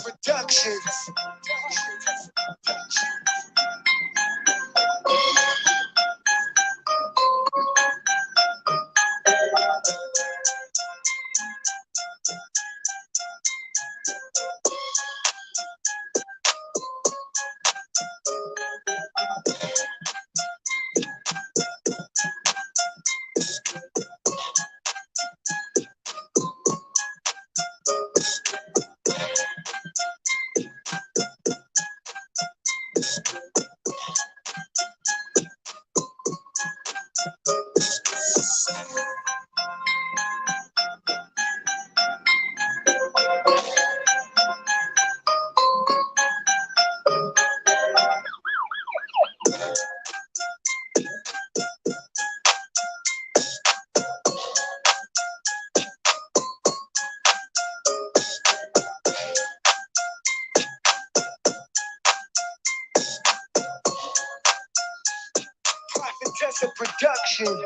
Productions. Production.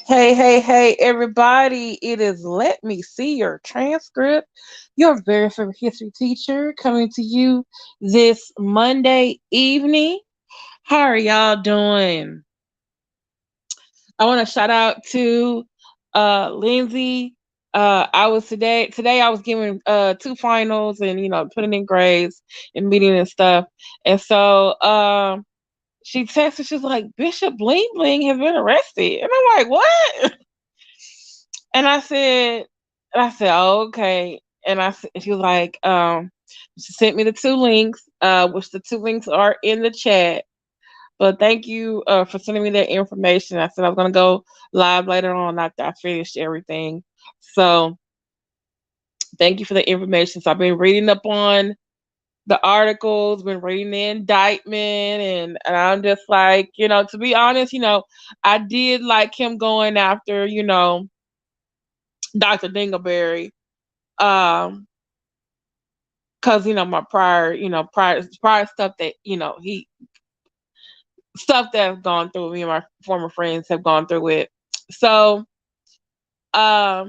Hey, everybody. It is Let Me See Your Transcript, your very favorite history teacher, coming to you this Monday evening. How are y'all doing? I want to shout out to Lindsay. Today I was giving two finals and putting in grades and meeting and stuff. And so she texted, she's like, Bishop Bling Bling has been arrested. And I'm like, what? And I said, oh, okay. And she was like, she sent me the two links, which the two links are in the chat. But thank you for sending me that information. I said I was going to go live later on after I finished everything. So thank you for the information. So I've been reading up on the articles, been reading the indictment, and I'm just like, to be honest, I did like him going after, Dr. Dingleberry. Cause my prior stuff that, stuff that I've gone through, me and my former friends have gone through it. So, but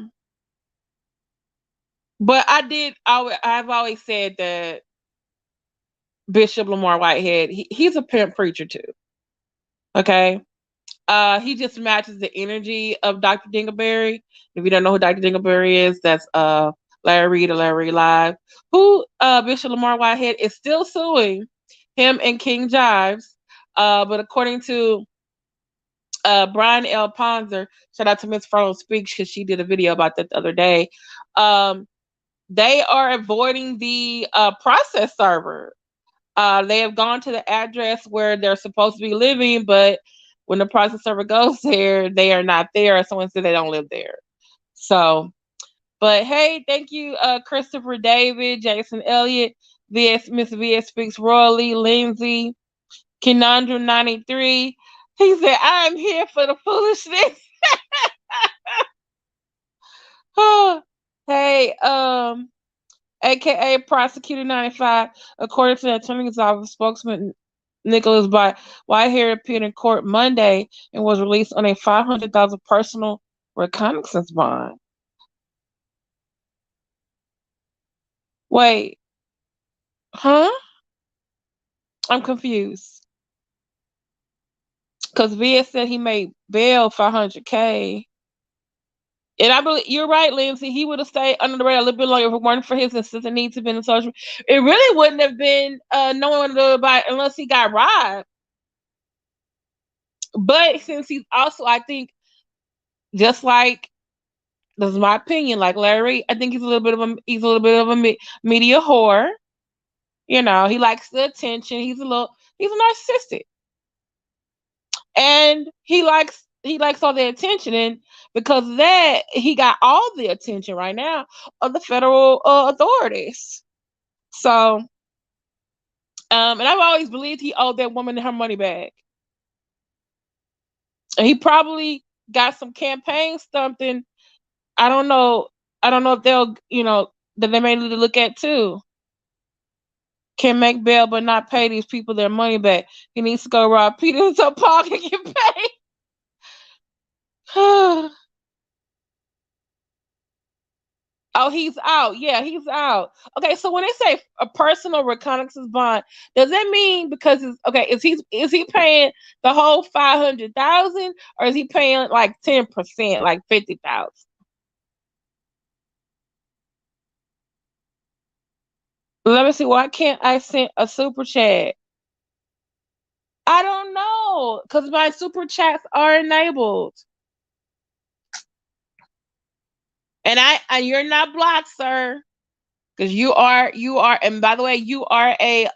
I've always said that Bishop Lamor Whitehead, he's a pimp preacher too. Okay. He just matches the energy of Dr. Dingleberry. If you don't know who Dr. Dingleberry is, that's Larry Reid or Larry Live, who Bishop Lamor Whitehead is still suing him and King Jives. But according to Brian L. Ponzer, shout out to Miss Furlow Speaks because she did a video about that the other day. They are avoiding the process server. They have gone to the address where they're supposed to be living, but when the process server goes there, they are not there. Someone said they don't live there. So, but hey, thank you, Christopher David, Jason Elliott, Miss VS Speaks Royally, Lindsay, Kenandra 93. He said, I'm here for the foolishness. Hey, AKA Prosecutor 95, according to the Attorney's Office spokesman Nicholas Whitehead appeared in court Monday and was released on a $500,000 personal reconnaissance bond. Wait, huh? I'm confused. Because VS said he made bail $500K. And I believe you're right, Lindsay. He would have stayed under the radar a little bit longer if it weren't for his insistent need to be in social. It really wouldn't have been no one knew about unless he got robbed. But since he's also, I think, just like, this is my opinion, like Larry, I think he's a little bit of a media whore. He likes the attention. He's a narcissistic, and he likes all the attention, and because of that, he got all the attention right now of the federal authorities. So, and I've always believed he owed that woman her money back. And he probably got some campaign something. I don't know. I don't know if they'll, that they may need to look at too. Can make bail but not pay these people their money back. He needs to go rob Peter so Paul can get paid. Oh, he's out. Yeah, he's out. Okay, so when they say a personal reconnaissance bond, does that mean because is he paying the whole 500,000 or is he paying like 10%, like 50,000? Let me see. Why can't I send a super chat? I don't know because my super chats are enabled, and you're not blocked, sir, because you are. And by the way, you are. Hey,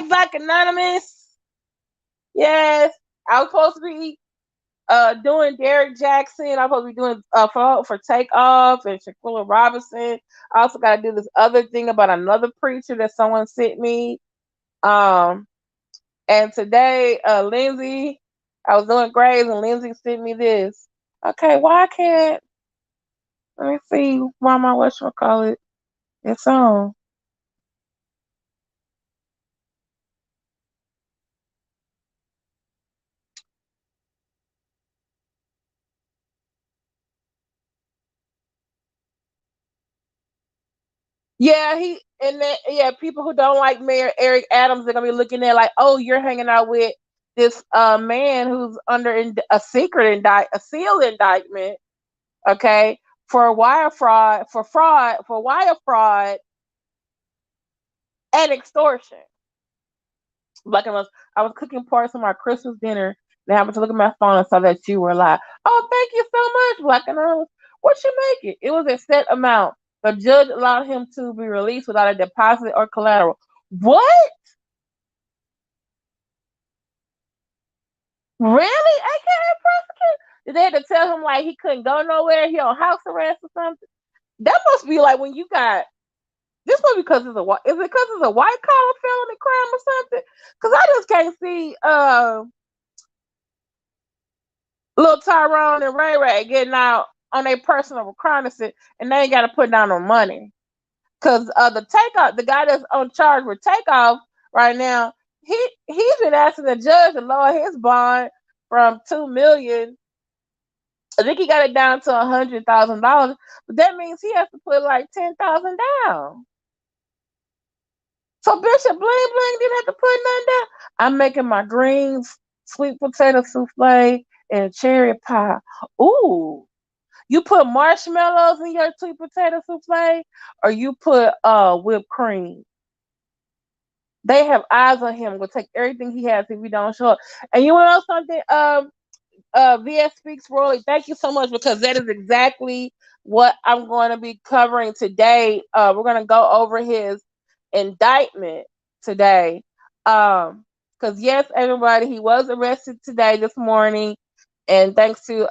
Black Anonymous. Yes, I was supposed to be doing Derek Jackson. I was supposed to be doing for Takeoff and Shaquilla Robinson. I also got to do this other thing about another preacher that someone sent me. Um, and today, Lindsay, I was doing grades and Lindsay sent me this. Okay, why can't let me see why my whatchamacallit it's on. Yeah, people who don't like Mayor Eric Adams are gonna be looking at like, oh, you're hanging out with this man who's under a sealed indictment, okay, for wire fraud and extortion. Black and I was cooking parts of my Christmas dinner and I happened to look at my phone and saw that you were alive. Oh, thank you so much, Black and what you make it? It was a set amount. The judge allowed him to be released without a deposit or collateral. What? Really? AKA prosecute? Did they have to tell him like he couldn't go nowhere? He on house arrest or something? That must be like when you got this must be because it's a white collar felony crime or something? Because I just can't see little Tyrone and Ray Ray getting out on a personal reconnaissance and they ain't got to put down no money. Because the guy that's on charge with takeoff right now, he's been asking the judge to lower his bond from 2 million. I think he got it down to $100,000, but that means he has to put like 10,000 down. So Bishop Bling Bling didn't have to put nothing down. I'm making my greens, sweet potato souffle, and cherry pie. Ooh, you put marshmallows in your sweet potato souffle, or you put whipped cream. They have eyes on him. Will take everything he has if he don't show up. And you want to know something? VS Speaks Royally, thank you so much because that is exactly what I'm going to be covering today. We're going to go over his indictment today. Because yes, everybody, he was arrested today, this morning, and thanks to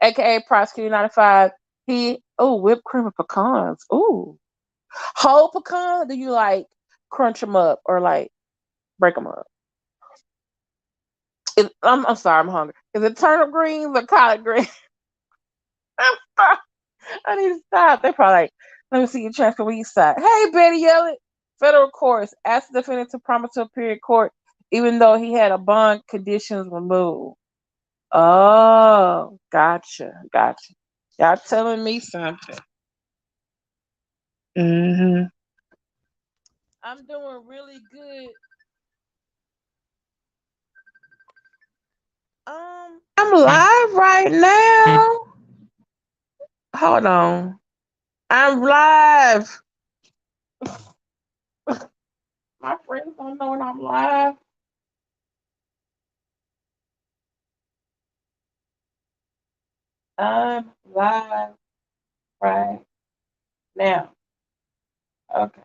AKA Prosecutor 95, whipped cream of pecans. Ooh, whole pecan? Do you like crunch them up or like break them up? I'm sorry, I'm hungry. Is it turnip greens or collard greens? I need to stop. They probably like, let me see your transfer where you side. Hey, Betty Yellett. Federal courts asked the defendant to promise to appear in court even though he had a bond conditions removed. Oh, gotcha. Y'all telling me something. Mm-hmm. I'm doing really good. I'm live right now. Hold on. I'm live. My friends don't know when I'm live. I'm live right now. Okay.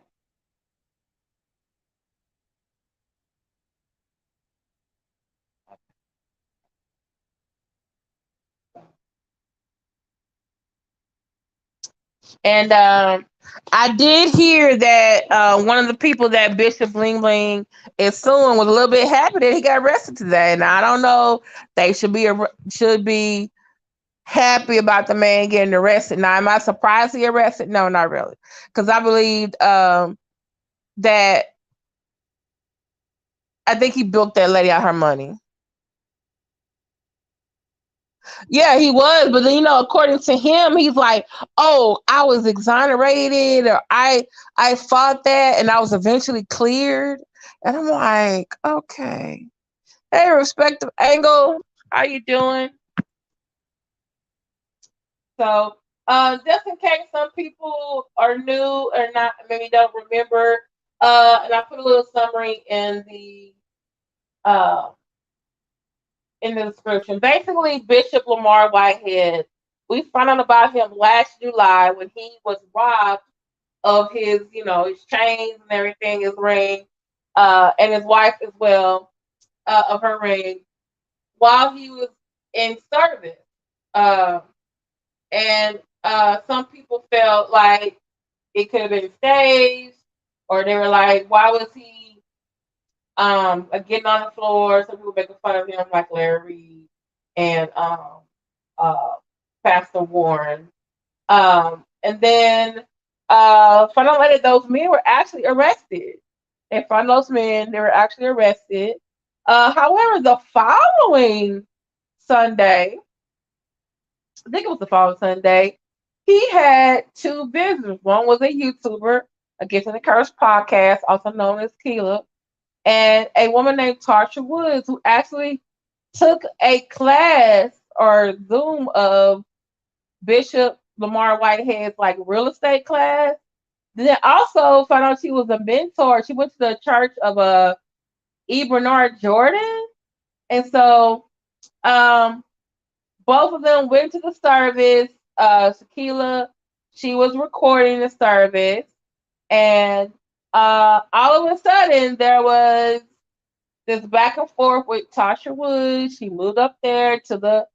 And I did hear that one of the people that Bishop Bling is suing was a little bit happy that he got arrested today. And I don't know, they should be happy about the man getting arrested. Now, am I surprised he arrested? No, not really, because I believed that I think he bilked that lady out her money. Yeah, he was, but then according to him, he's like, "Oh, I was exonerated, or I fought that, and I was eventually cleared." And I'm like, "Okay, hey, respective angle, how you doing?" So, just in case some people are new or not, maybe don't remember, and I put a little summary uh, in the description. Basically, Bishop Lamor Whitehead, we found out about him last July when he was robbed of his chains and everything, his ring, and his wife as well, of her ring, while he was in service. Uh, and some people felt like it could have been staged, or they were like, why was he getting on the floor? Some people making fun of him, like Larry Reid and uh, Pastor Warren. And then found out later those men were actually arrested. And found those men, they were actually arrested. However, the following Sunday, I think it was the following Sunday, he had two visitors. One was a YouTuber, a Gift and a Curse podcast, also known as Keela, and a woman named Tarsha Woods, who actually took a class or Zoom of Bishop Lamor Whitehead's like real estate class. Then also found out she was a mentor. She went to the church of E. Bernard Jordan. And so um, both of them went to the service. Shaquila, she was recording the service. And all of a sudden there was this back and forth with Tarsha Woods. She moved up there to the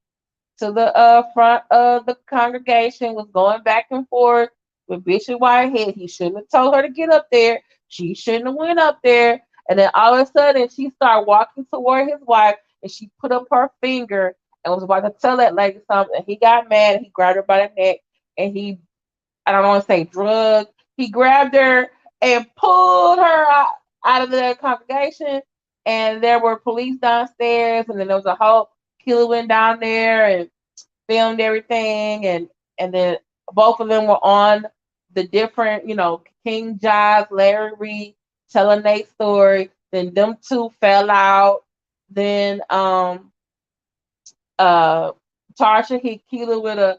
front of the congregation, was going back and forth with Bishop Whitehead. He shouldn't have told her to get up there. She shouldn't have went up there. And then all of a sudden, she started walking toward his wife, and she put up her finger and was about to tell that lady something. He got mad. And he grabbed her by the neck, and I don't want to say drug. He grabbed her and pulled her out of the congregation. And there were police downstairs, and then there was a whole killer went down there and filmed everything, and then both of them were on the different, King Jives, Larry Reid telling their story. Then them two fell out. Then uh Tarsha hit Keela with a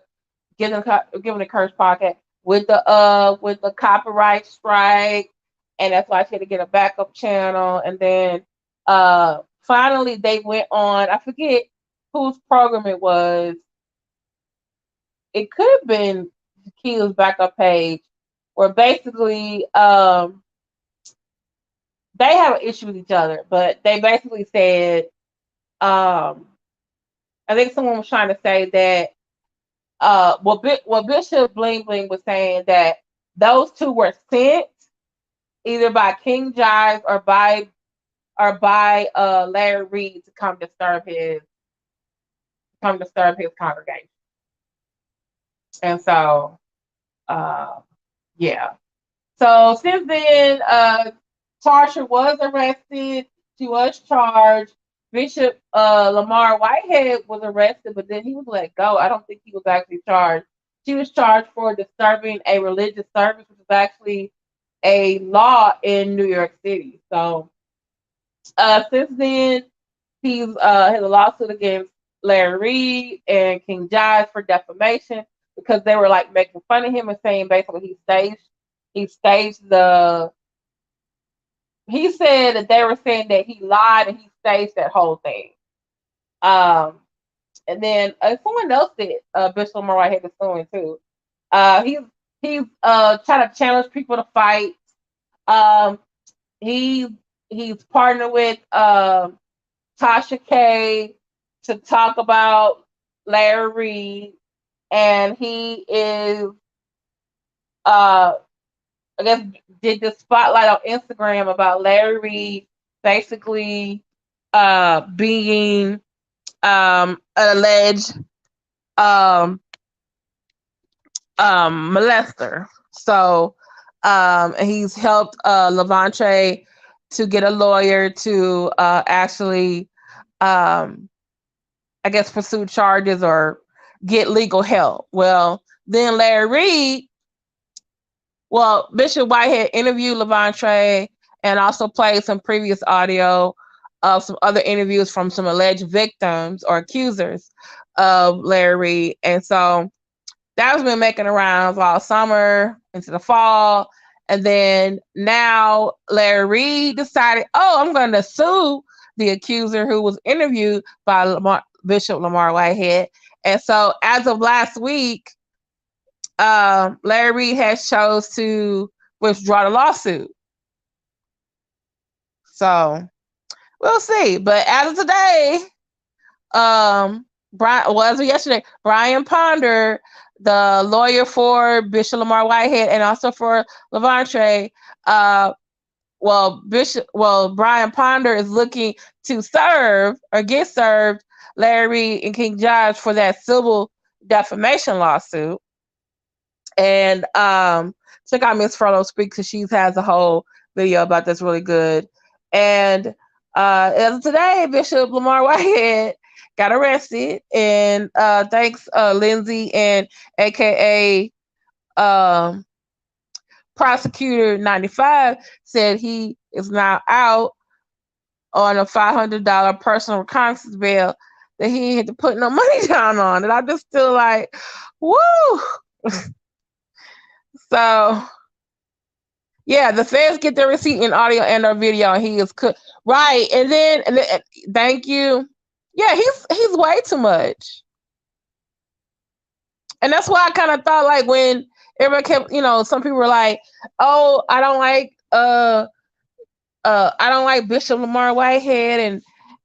giving a curse pocket with the copyright strike, and that's why she had to get a backup channel. And then finally they went on. I forget whose program it was. It could have been Keela's backup page, where basically they have an issue with each other, but they basically said I think someone was trying to say that what Bishop Bling was saying, that those two were sent either by King Jives or by Larry Reid to come disturb his congregation. And so yeah. So since then, Tarsha was arrested. She was charged. Bishop Lamor Whitehead was arrested, but then he was let go. I don't think he was actually charged. She was charged for disturbing a religious service, which is actually a law in New York City. So since then, he's has a lawsuit against Larry Reid and King Jives for defamation, because they were like making fun of him and saying basically he staged the he said that they were saying that he lied and he staged that whole thing. Um, and then someone else did. Bishop Lamor Whitehead is suing too. He's trying to challenge people to fight. Um, he he's partnered with Tasha K to talk about Larry Reid, and he is uh I guess did the spotlight on Instagram about Larry Reid basically being an alleged um molester. So he's helped Levante to get a lawyer to actually I guess pursue charges or get legal help. Well, then Larry Reid, well, Bishop Whitehead interviewed Levante and also played some previous audio of some other interviews from some alleged victims or accusers of Larry Reid. And so that's been making the rounds all summer into the fall. And then now Larry Reid decided, oh, I'm going to sue the accuser who was interviewed by Bishop Lamor Whitehead. And so as of last week, Larry Reid has chose to withdraw the lawsuit. So we'll see. But as of today, as of yesterday, Brian Ponder, the lawyer for Bishop Lamor Whitehead and also for Levante, Brian Ponder is looking to serve or get served Larry Reid and King Jives for that civil defamation lawsuit. And check out Miss Furlow Speaks, because she has a whole video about this really good. And as of today, Bishop Lamor Whitehead got arrested, and thanks Lindsay and AKA Prosecutor 95 said he is now out on a $500 personal reconnaissance bail that he had to put no money down on. And I just feel like, woo! So, yeah, the feds get their receipt in audio and or video, and he is right. And then, thank you. Yeah, he's way too much, and that's why I kind of thought, like, when everybody kept, some people were like, "Oh, I don't like Bishop Lamor Whitehead,"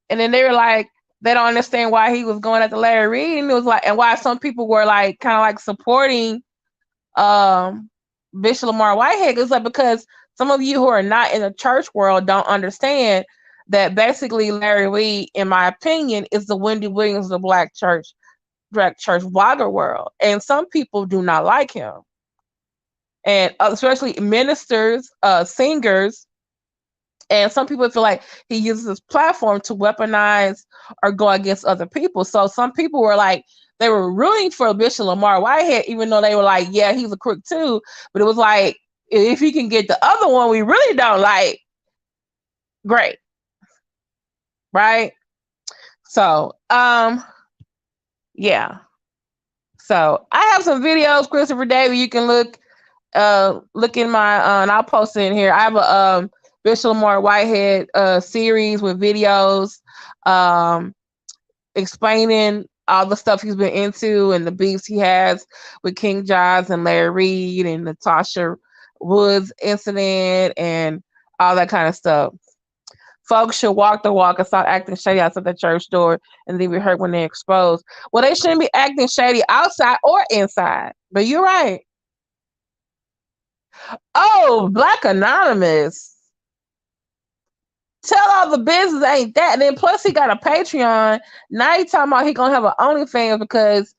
and then they were like, they don't understand why he was going after Larry Reid, and it was like, and why some people were like, kind of like supporting Bishop Lamor Whitehead. It's like, because some of you who are not in the church world don't understand that basically Larry Reid, in my opinion, is the Wendy Williams of the black church blogger world. And some people do not like him. And especially ministers, singers, and some people feel like he uses his platform to weaponize or go against other people. So some people were like, they were rooting for Bishop Lamor Whitehead, even though they were like, yeah, he's a crook too. But it was like, if he can get the other one we really don't like, great. Right? So, yeah. So I have some videos, Christopher David. You can look in my, and I'll post it in here. I have a Bishop Lamor Whitehead series with videos explaining all the stuff he's been into and the beefs he has with King Jives and Larry Reid and the Tarsha Woods incident and all that kind of stuff. Folks should walk the walk and stop acting shady outside the church door and then be hurt when they're exposed. Well, they shouldn't be acting shady outside or inside. But you're right. Oh, Black Anonymous. Tell all the business ain't that. And then plus he got a Patreon. Now he talking about he gonna have an OnlyFans because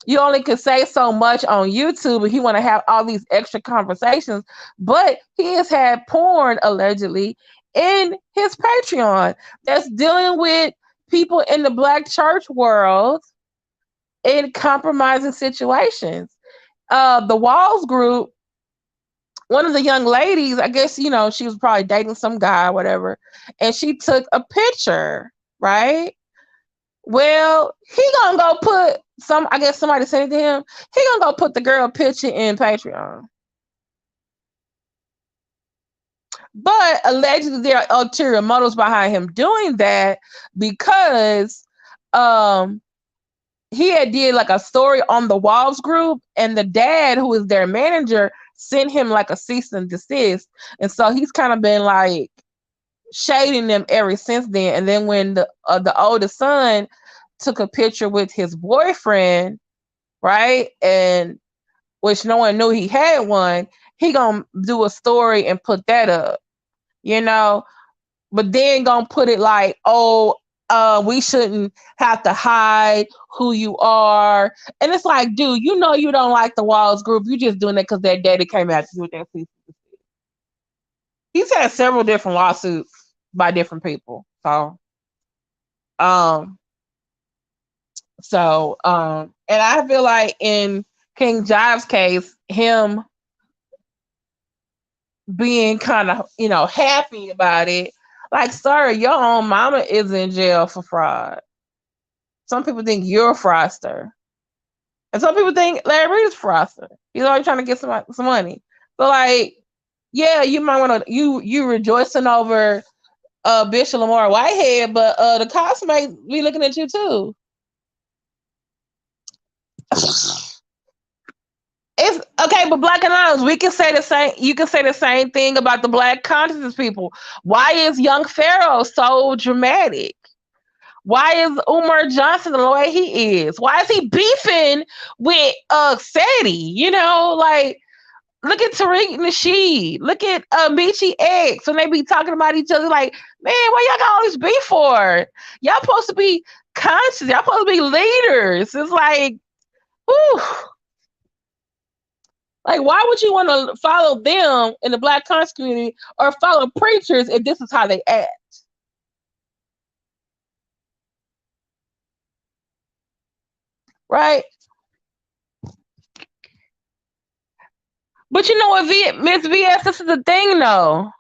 you only can say so much on YouTube, and he want to have all these extra conversations. But he has had porn allegedly in his Patreon that's dealing with people in the black church world in compromising situations. The Walls group, one of the young ladies, I guess, she was probably dating some guy or whatever, and she took a picture, right? Well, he gonna go put I guess somebody said it to him, he gonna go put the girl picture in Patreon. But allegedly there are ulterior motives behind him doing that because he had did like a story on the Walls group, and the dad, who is their manager, sent him like a cease and desist. And so he's kind of been like shading them ever since then. And then when the oldest son took a picture with his boyfriend, right, and which no one knew he had one, he gonna do a story and put that up, you know, but then gonna put it like, oh, we shouldn't have to hide who you are. And it's like, dude, you know you don't like the Walls group. You just doing it because that daddy came out to you with that cease. He's had several different lawsuits by different people. Um, and I feel like in King Jives' case, him being kind of, happy about it. Like, sir, your own mama is in jail for fraud. Some people think you're a fraudster. And some people think Larry Reid is a fraudster. He's always trying to get some money. So, like, yeah, you might want to, you rejoicing over Bishop Lamor Whitehead, but the cops might be looking at you too. It's okay, but Black Anonymous, we can say the same. You can say the same thing about the Black consciousness people. Why is Young Pharaoh so dramatic? Why is Umar Johnson the way he is? Why is he beefing with Seti? You know, like, look at Tariq Nasheed. Look at Michi X when they be talking about each other. Like, man, what y'all got all this beef for? Y'all supposed to be conscious. Y'all supposed to be leaders. It's like, whew. Like, why would you want to follow them in the Black conscious community or follow preachers if this is how they act? Right? But you know what, Miss VS, this is the thing though.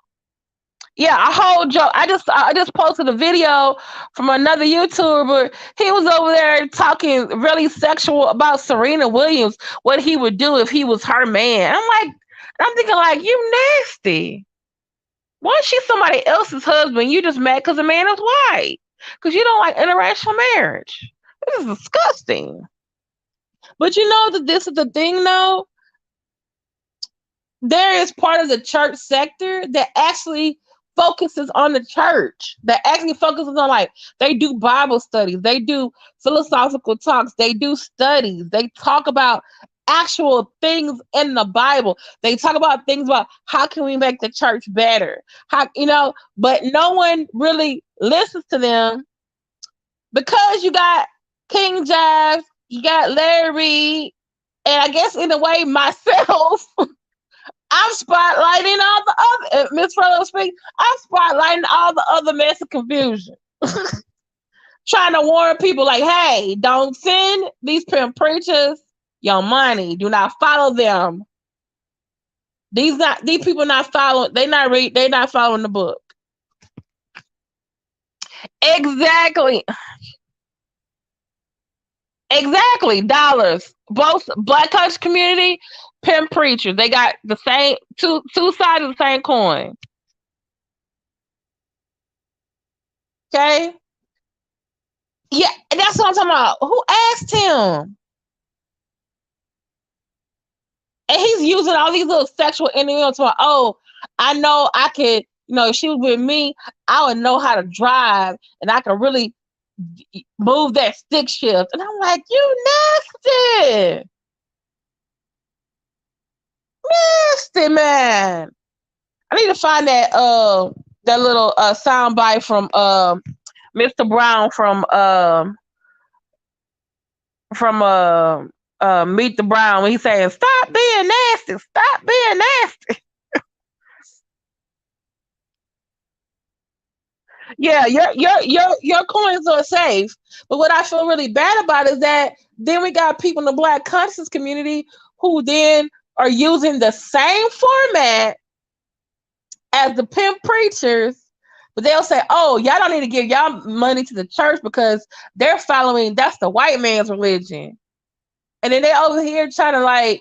Yeah, a whole joke. I just posted a video from another YouTuber. He was over there talking really sexual about Serena Williams, what he would do if he was her man. I'm thinking like, you nasty. Once she's somebody else's husband, you just mad because the man is white. Because you don't like interracial marriage. This is disgusting. But you know that this is the thing though. There is part of the church sector that actually focuses on the church, that actually focuses on, like, they do Bible studies, they do philosophical talks, they do studies, they talk about actual things in the Bible. They talk about things about how can we make the church better, but no one really listens to them because you got King Jives, you got Larry Reid, and I guess in a way myself. I'm spotlighting all the other, Miss Frollo speak, I'm spotlighting all the other mess of confusion. Trying to warn people like, hey, don't send these pimp preachers your money. Do not follow them. These people not following, they're not following the book. Exactly. Dollars. Both Black Coach community, pimp preachers. They got the same two sides of the same coin. Okay. Yeah, that's what I'm talking about. Who asked him? And he's using all these little sexual innuendos to, oh, I know I could, if she was with me, I would know how to drive and I could really move that stick shift. And I'm like, you nasty. Nasty, man. I need to find that little sound bite from Mr. Brown from Meet the Brown when he's saying, stop being nasty, stop being nasty. Yeah, your coins are safe. But what I feel really bad about is that then we got people in the Black conscious community who then are using the same format as the pimp preachers, but they'll say, oh, y'all don't need to give y'all money to the church because they're following, that's the white man's religion. And then they over here trying to like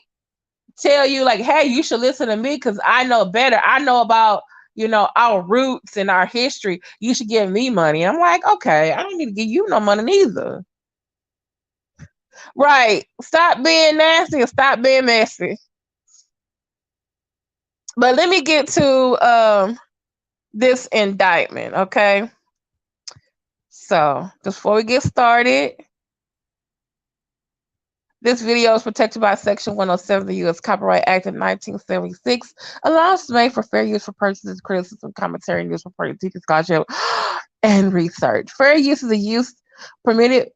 tell you like, hey, you should listen to me because I know better. I know about, our roots and our history. You should give me money. I'm like, okay, I don't need to give you no money neither. Right. Stop being nasty and stop being messy. But let me get to this indictment, okay? So, just before we get started, this video is protected by Section 107 of the U.S. Copyright Act of 1976. Allows made for fair use for purposes, criticism, commentary, news reporting, teaching, scholarship, and research. Fair use is a use permitted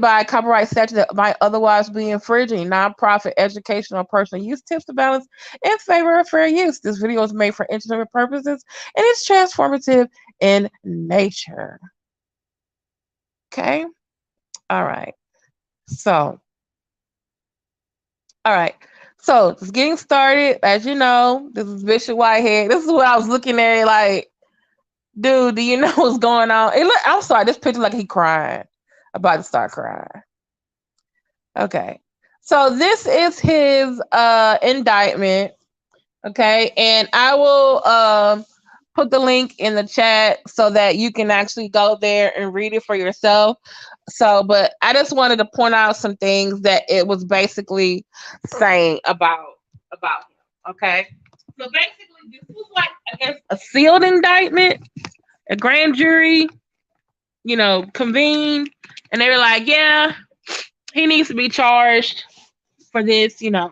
by copyright statute that might otherwise be infringing. Nonprofit, educational, or personal use tips the balance in favor of fair use. This video is made for entertainment purposes and is transformative in nature. Okay? All right. So, just getting started. As you know, this is Bishop Whitehead. This is what I was looking at, like, dude, do you know what's going on? I'm sorry, this picture like he crying. About to start crying. Okay. So this is his indictment. Okay. And I will put the link in the chat so that you can actually go there and read it for yourself. So, but I just wanted to point out some things that it was basically saying about him. Okay. So basically this was like, I guess, a sealed indictment. A grand jury, convened, and they were like, yeah, he needs to be charged for this. The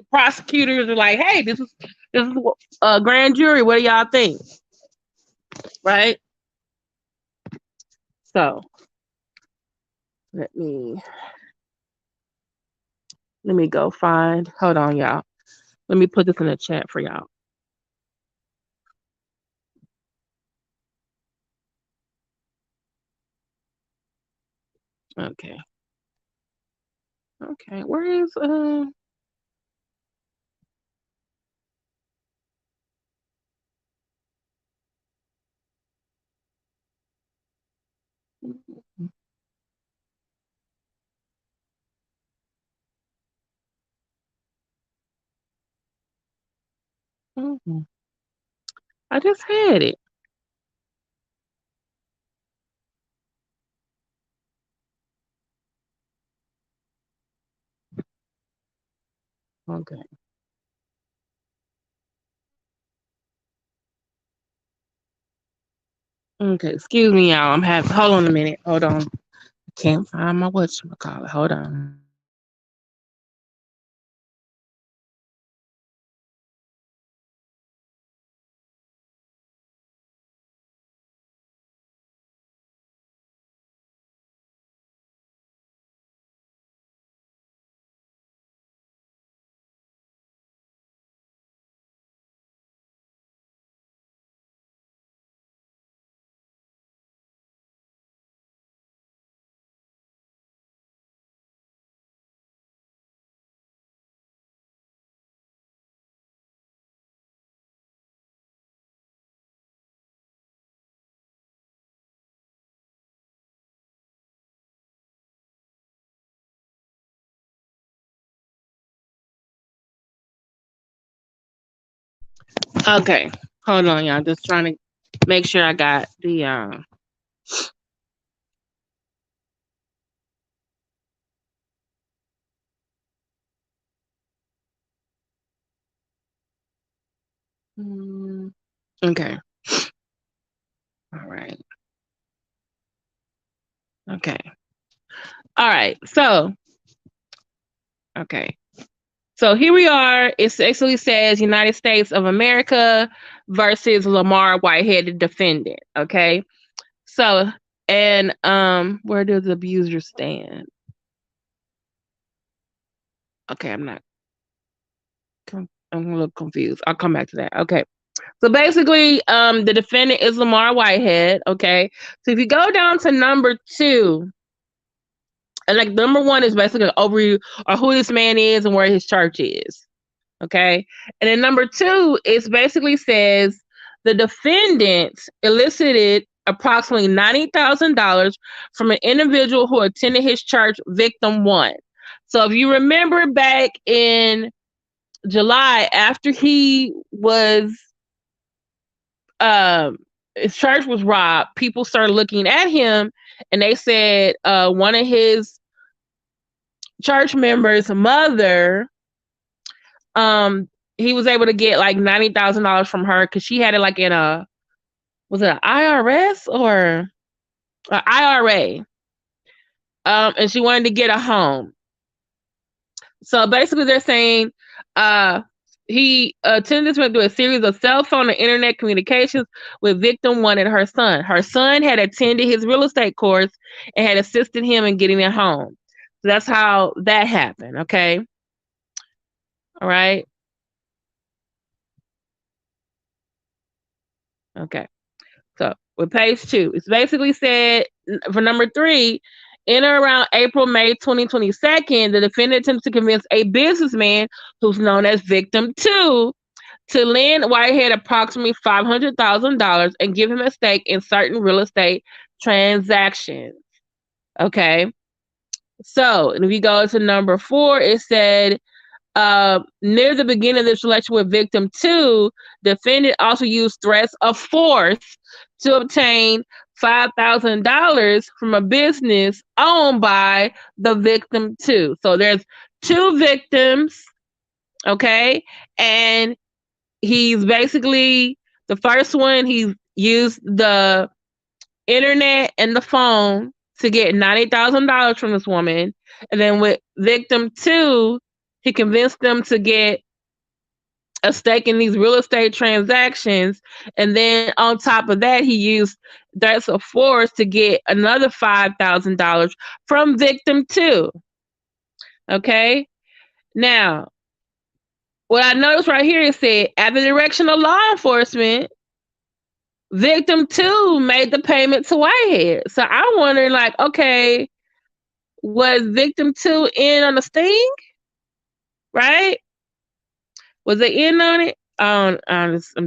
prosecutors are like, hey, this is a grand jury. What do y'all think? Right? So let me go find. Hold on, y'all. Let me put this in the chat for y'all. Okay. Okay. Where is I just had it. Okay. Okay, excuse me, y'all. Hold on a minute. Hold on. I can't find my whatchamacallit. Hold on. Okay, hold on, y'all. Just trying to make sure I got the okay. All right. Okay. All right. So, okay. So here we are. It actually says United States of America versus Lamor Whitehead, the defendant. Okay. So, and where does the abuser stand? Okay, I'm a little confused. I'll come back to that. Okay. So basically, the defendant is Lamor Whitehead. Okay. So if you go down to number 2, and like number 1 is basically an overview of who this man is and where his church is. Okay. And then number 2 is basically says the defendant elicited approximately $90,000 from an individual who attended his church, victim 1. So if you remember back in July, after he was his church was robbed, people started looking at him and they said one of his church members' mother he was able to get like $90,000 from her because she had it like in was it an IRS or an IRA? And she wanted to get a home. So basically, they're saying he attended through a series of cell phone and internet communications with victim one and her son. Her son had attended his real estate course and had assisted him in getting a home. So that's how that happened. Okay. All right. Okay. So with page 2, it's basically said for number 3, in or around April, May 2022, the defendant attempts to convince a businessman who's known as victim 2 to lend Whitehead approximately $500,000 and give him a stake in certain real estate transactions. Okay. So, and if you go to number 4, it said, near the beginning of this relationship with victim 2, defendant also used threats of force to obtain $5,000 from a business owned by the victim 2. So there's 2 victims, okay? And he's basically, the first one, he used the internet and the phone to get $90,000 from this woman. And then with victim 2, he convinced them to get a stake in these real estate transactions. And then on top of that, he used threats of force to get another $5,000 from victim 2. Okay. Now, what I noticed right here, it said, at the direction of law enforcement, victim 2 made the payment to Whitehead. So I'm wondering, like, okay, was victim 2 in on the sting? Right? Was they in on it? I'm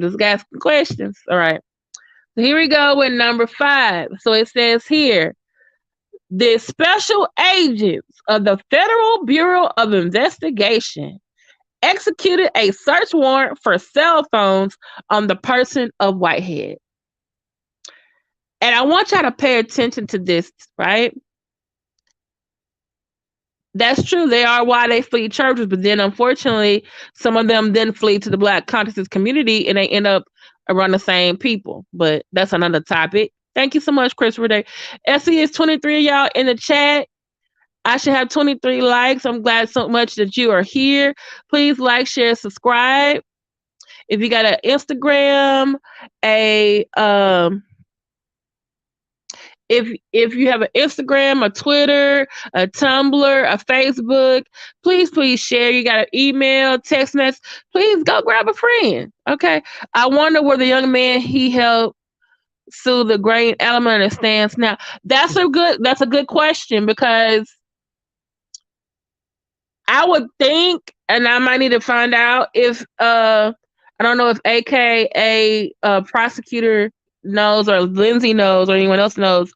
just asking questions. All right. So here we go with number 5. So it says here, the special agents of the Federal Bureau of Investigation executed a search warrant for cell phones on the person of Whitehead. And I want y'all to pay attention to this, right? That's true. They are why they flee churches, but then unfortunately, some of them then flee to the Black consciousness community and they end up around the same people. But that's another topic. Thank you so much, Christopher Day. SE is 23 of y'all in the chat. I should have 23 likes. I'm glad so much that you are here. Please like, share, subscribe. If you got an Instagram, if you have an Instagram, a Twitter, a Tumblr, a Facebook, please share. You got an email, text message, please go grab a friend. Okay. I wonder where the young man he helped sue the grain element stands now. That's a good question, because I would think, and I might need to find out if I don't know if AKA prosecutor knows, or Lindsay knows, or anyone else knows,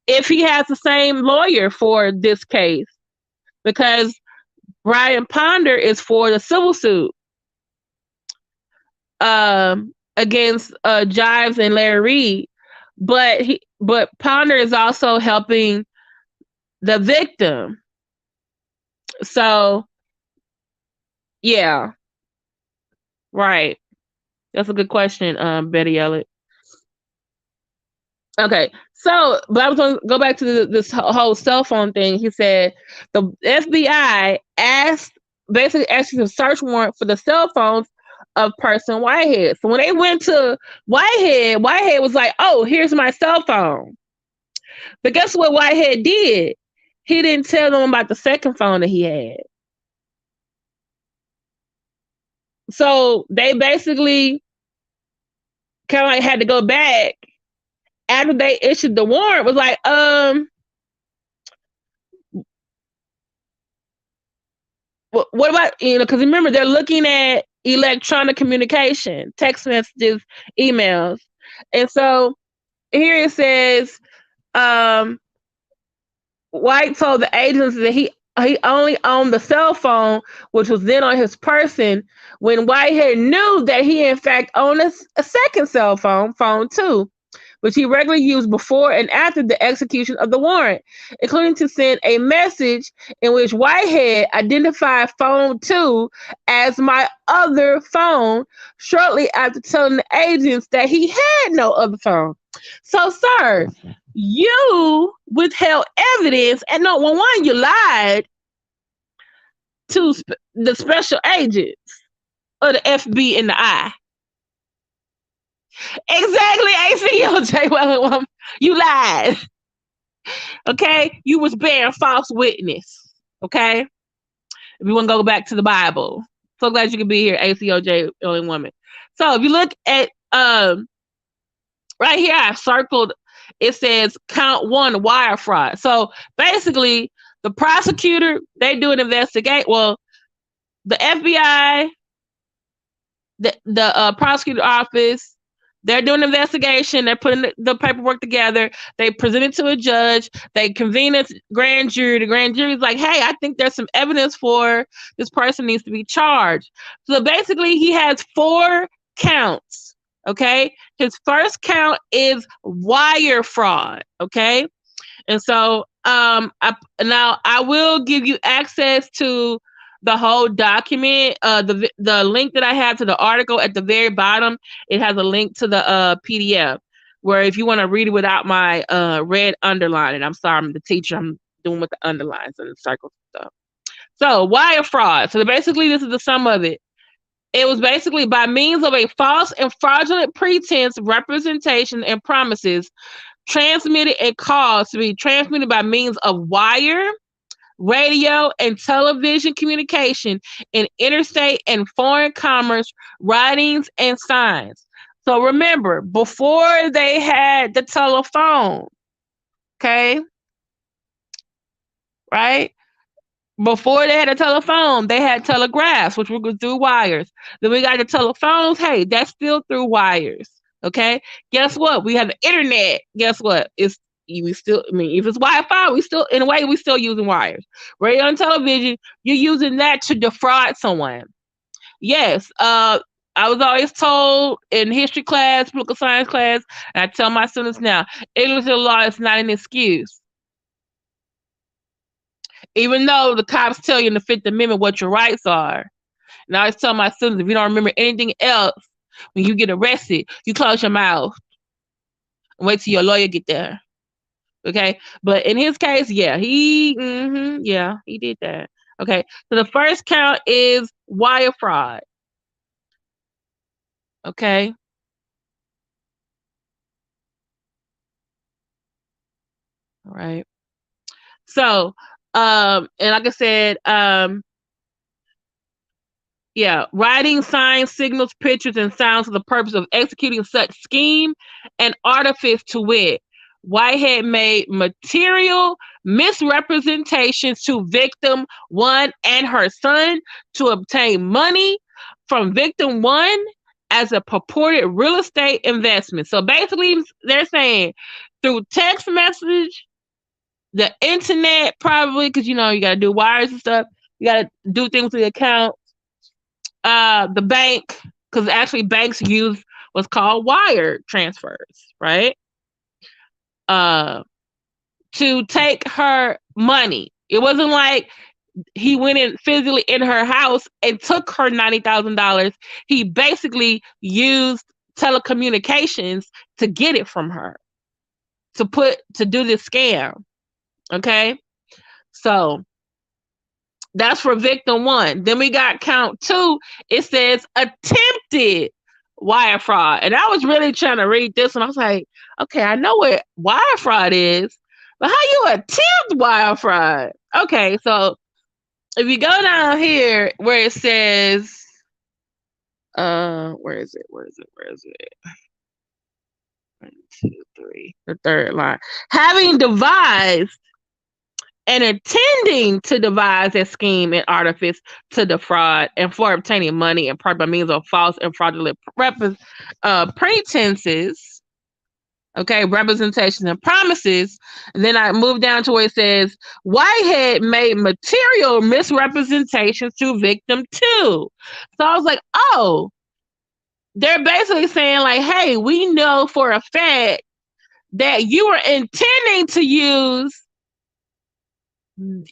if he has the same lawyer for this case, because Brian Ponder is for the civil suit against Jives and Larry Reid, but Ponder is also helping the victim. So yeah, right. That's a good question, Betty Elliott. Okay, so, but I was going to go back to this whole cell phone thing. He said the FBI basically asked a search warrant for the cell phones of person Whitehead. So when they went to Whitehead was like, "Oh, here's my cell phone." But guess what Whitehead did? He didn't tell them about the second phone that he had. So they basically kind of like had to go back after they issued the warrant. Was like, what about, because remember, they're looking at electronic communication, text messages, emails. And so here it says, White told the agents that he only owned the cell phone, which was then on his person, when Whitehead knew that he in fact owned a second phone 2. which he regularly used before and after the execution of the warrant, including to send a message in which Whitehead identified phone 2 as my other phone shortly after telling the agents that he had no other phone. So, sir, you withheld evidence, and no, well, one, you lied to the special agents of the FB and the I. Exactly, ACOJ. Well, you lied. Okay, you was bearing false witness. Okay, if you want to go back to the Bible, so glad you could be here, ACOJ, only woman. So if you look at right here, I circled. It says count 1 wire fraud. So basically, the prosecutor, they do an investigate. Well, the FBI, the prosecutor office, they're doing an investigation. They're putting the paperwork together. They present it to a judge. They convene a grand jury. The grand jury is like, hey, I think there's some evidence for this person needs to be charged. So basically, he has 4 counts. Okay. His first count is wire fraud. Okay. And so now I will give you access to the whole document. The link that I have to the article at the very bottom, it has a link to the PDF where if you want to read it without my red underlining. I'm sorry, I'm the teacher. I'm doing with the underlines and the circles and stuff. So wire fraud. So basically this is the sum of it. It was basically by means of a false and fraudulent pretense, representation, and promises transmitted and caused to be transmitted by means of wire, radio, and television communication in interstate and foreign commerce, writings, and signs. So remember, before they had the telephone, okay, right? Before they had a telephone, they had telegraphs, which were through wires. Then we got the telephones. Hey, that's still through wires. Okay. Guess what? We have the internet. If it's Wi-Fi, we still using wires. Radio and television, you're using that to defraud someone. Yes. I was always told in history class, political science class, and I tell my students now, ignorance of the law is not an excuse. Even though the cops tell you in the Fifth Amendment what your rights are. And I always tell my students, if you don't remember anything else, when you get arrested, you close your mouth and wait till your lawyer get there. Okay? But in his case, yeah, he did that. Okay. So the first count is wire fraud. Okay. All right. So, and like I said, writing, signs, signals, pictures, and sounds for the purpose of executing such scheme and artifice to wit. Whitehead made material misrepresentations to victim 1 and her son to obtain money from victim 1 as a purported real estate investment. So basically, they're saying through text message, the internet, probably, because you got to do wires and stuff. You got to do things with the account. The bank, because actually banks use what's called wire transfers, right? To take her money. It wasn't like he went in physically in her house and took her $90,000. He basically used telecommunications to get it from her, to do this scam. Okay, so that's for victim 1. Then we got count 2. It says attempted wire fraud. And I was really trying to read this and I was like, okay, I know what wire fraud is, but how you attempt wire fraud? Okay, so if you go down here where it says, where is it? 1, 2, 3, the third line. Having devised and intending to devise a scheme and artifice to defraud and for obtaining money and part by means of false and fraudulent pretenses, okay, representations and promises. And then I move down to where it says, Whitehead made material misrepresentations to victim 2. So I was like, oh, they're basically saying like, hey, we know for a fact that you were intending to use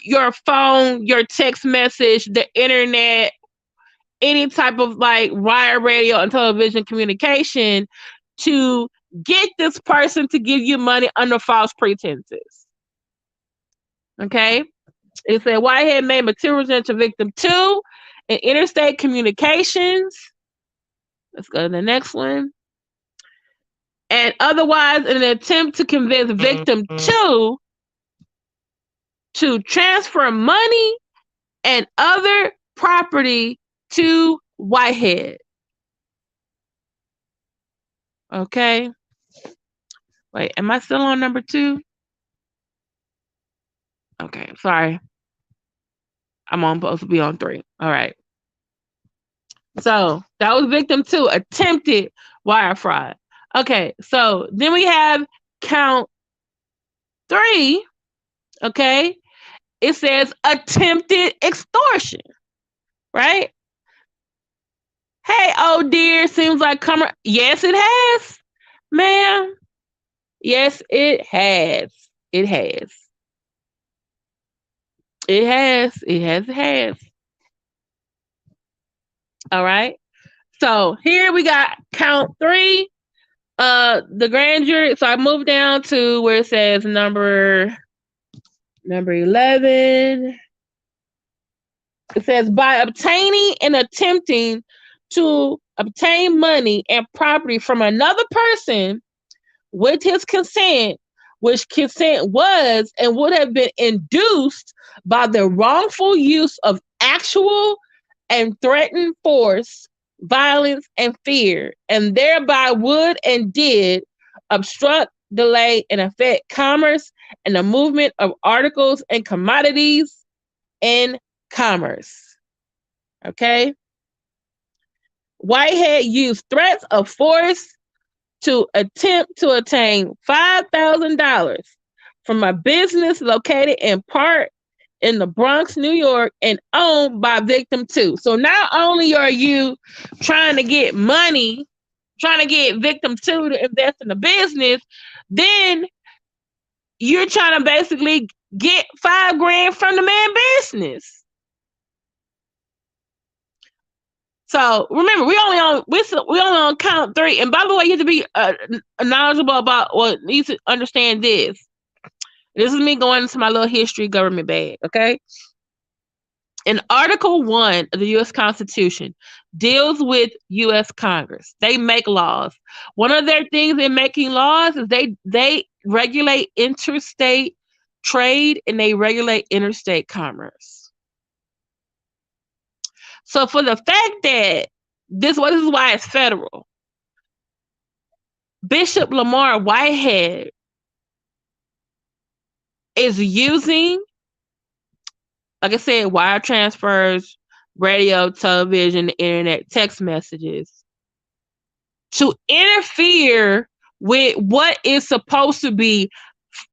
your phone, your text message, the internet, any type of like wire, radio, and television communication to get this person to give you money under false pretenses. Okay? It said Whitehead made material to victim 2 in interstate communications. Let's go to the next one. And otherwise, in an attempt to convince victim 2 to transfer money and other property to Whitehead. Okay. Wait, am I still on number 2? Okay, sorry. I'm supposed to be on 3. All right. So that was victim 2, attempted wire fraud. Okay, so then we have count 3. Okay. It says attempted extortion. Right? Hey, oh dear, seems like yes, it has, ma'am. Yes, it has. It has. It has. It has. It has. All right. So here we got count 3. The grand jury. So I moved down to where it says number 11. It says by obtaining and attempting to obtain money and property from another person with his consent, which consent was and would have been induced by the wrongful use of actual and threatened force, violence, and fear, and thereby would and did obstruct, delay, and affect commerce and the movement of articles and commodities in commerce. Okay? Whitehead used threats of force to attempt to attain $5,000 from a business located in part in the Bronx, New York, and owned by victim 2. So not only are you trying to get money, trying to get victim 2 to invest in the business, then you're trying to basically get $5,000 from the man's business. So remember, we only on count 3. And by the way, you have to be knowledgeable about what needs to understand this. This is me going into my little history government bag, okay? In Article 1 of the U.S. Constitution deals with U.S. Congress. They make laws. One of their things in making laws is they regulate interstate trade and they regulate interstate commerce. So for the fact that this is why it's federal, Bishop Lamor Whitehead is using, like I said, wire transfers, radio, television, internet, text messages to interfere with what is supposed to be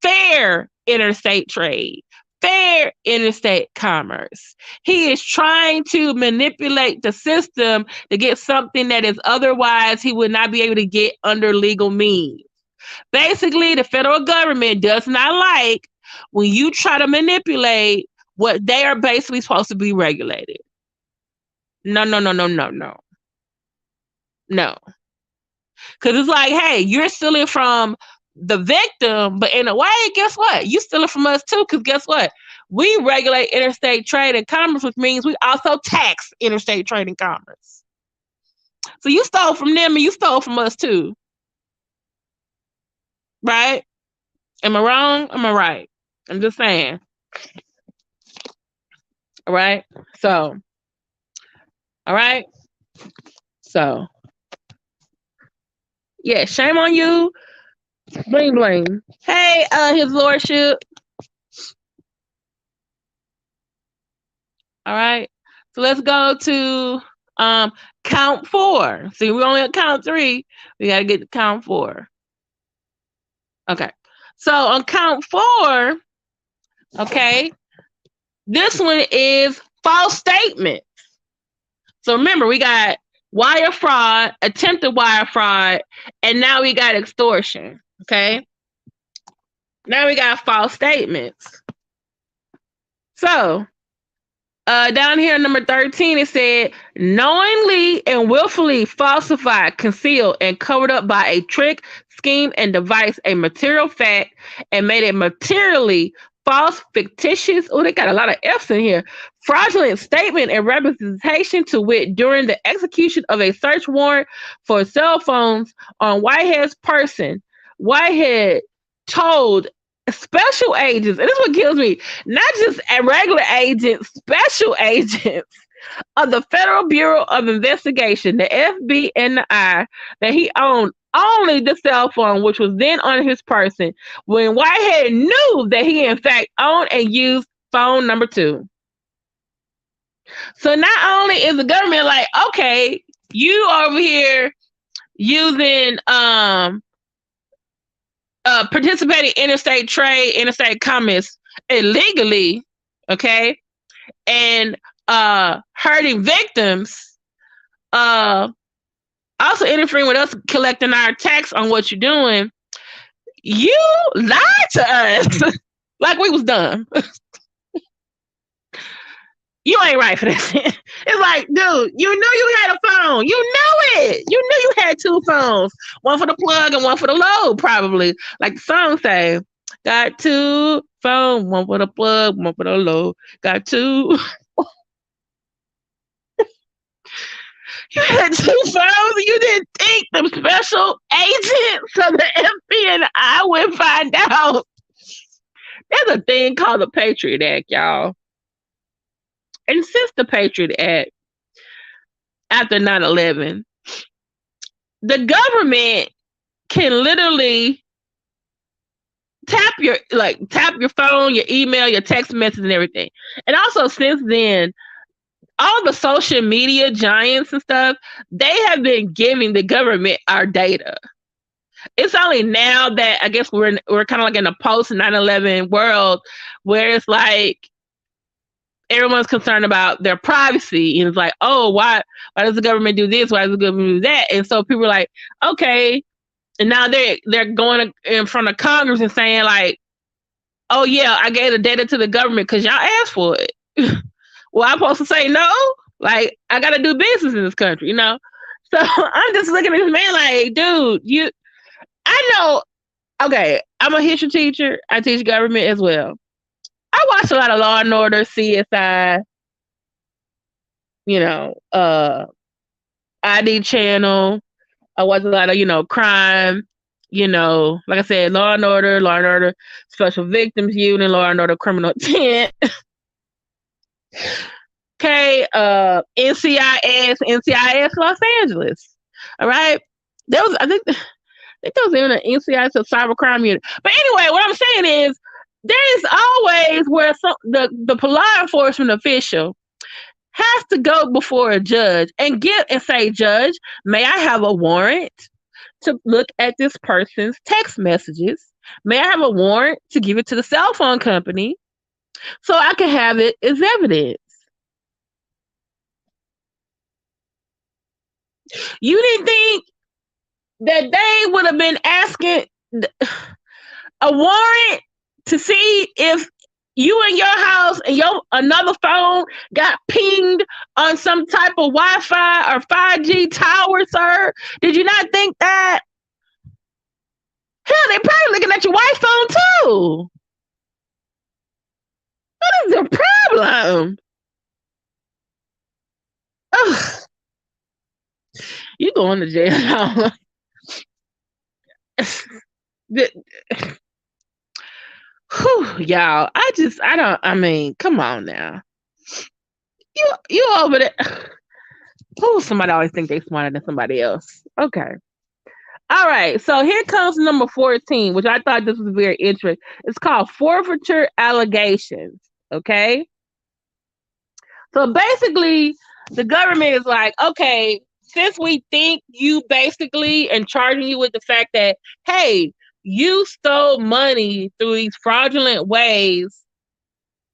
fair interstate trade, fair interstate commerce. He is trying to manipulate the system to get something that is otherwise he would not be able to get under legal means. Basically, the federal government does not like when you try to manipulate what they are basically supposed to be regulated. No. No. Because it's like, hey, you're stealing from the victim, but in a way, guess what? You stealing from us too, because guess what? We regulate interstate trade and commerce, which means we also tax interstate trade and commerce. So you stole from them and you stole from us too. Right? Am I wrong? Am I right? I'm just saying. All right? So, all right? So, yeah, shame on you. Bling bling. Hey, his lordship. All right. So let's go to count 4. See, we only at count 3. We gotta get to count 4. Okay. So on count 4, okay, this one is false statements. So remember, we got wire fraud, attempted wire fraud, and now we got extortion. Okay. Now we got false statements. So, down here, number 13, it said, knowingly and willfully falsified, concealed, and covered up by a trick, scheme, and device a material fact and made it materially false, fictitious. Oh, they got a lot of F's in here. Fraudulent statement and representation to wit during the execution of a search warrant for cell phones on Whitehead's person. Whitehead told special agents, and this is what kills me, not just a regular agents, special agents of the Federal Bureau of Investigation, the FBI, that he owned only the cell phone, which was then on his person, when Whitehead knew that he in fact owned and used phone number 2. So not only is the government like, okay, you over here using participating interstate trade, interstate commerce illegally, okay, and hurting victims, also interfering with us collecting our tax on what you're doing. You lied to us like we was dumb. You ain't right for this. It's like, dude, you knew you had a phone. You knew it. You knew you had 2 phones. One for the plug and one for the load, probably. Like the song say, got 2 phones, one for the plug, one for the load. Got 2. You had 2 phones and you didn't think the special agents of the FBI would find out. There's a thing called the Patriot Act, y'all. And since the Patriot Act, after 9/11, the government can literally tap your phone, your email, your text message, and everything. And also, since then, all the social media giants and stuff, they have been giving the government our data. It's only now that I guess we're kind of like in a post 9/11 world where it's like everyone's concerned about their privacy, and it's like, oh, why does the government do this? Why does the government do that? And so people are like, okay, and now they're going in front of Congress and saying like, oh yeah, I gave the data to the government because y'all asked for it. Well, I'm supposed to say no? Like, I got to do business in this country, you know? So I'm just looking at this man like, dude, I know, okay, I'm a history teacher. I teach government as well. I watch a lot of Law and Order, CSI, ID Channel. I watch a lot of, crime, like I said, Law and Order, Special Victims Unit, Law and Order Criminal Intent. Okay, NCIS Los Angeles. All right. I think there was even an NCIS cybercrime unit. But anyway, what I'm saying is there is always where the law enforcement official has to go before a judge and say, Judge, may I have a warrant to look at this person's text messages? May I have a warrant to give it to the cell phone company so I can have it as evidence? You didn't think that they would have been asking a warrant to see if you in your house and another phone got pinged on some type of Wi-Fi or 5G tower, sir? Did you not think that? Hell, they're probably looking at your wife's phone too. What is the problem? Ugh. You going to jail. Y'all, come on now. You over there. Somebody always think they smarter than somebody else. Okay. All right. So here comes number 14, which I thought this was very interesting. It's called forfeiture allegations. Okay. So basically, the government is like, okay, since we think you basically and charging you with the fact that, hey, you stole money through these fraudulent ways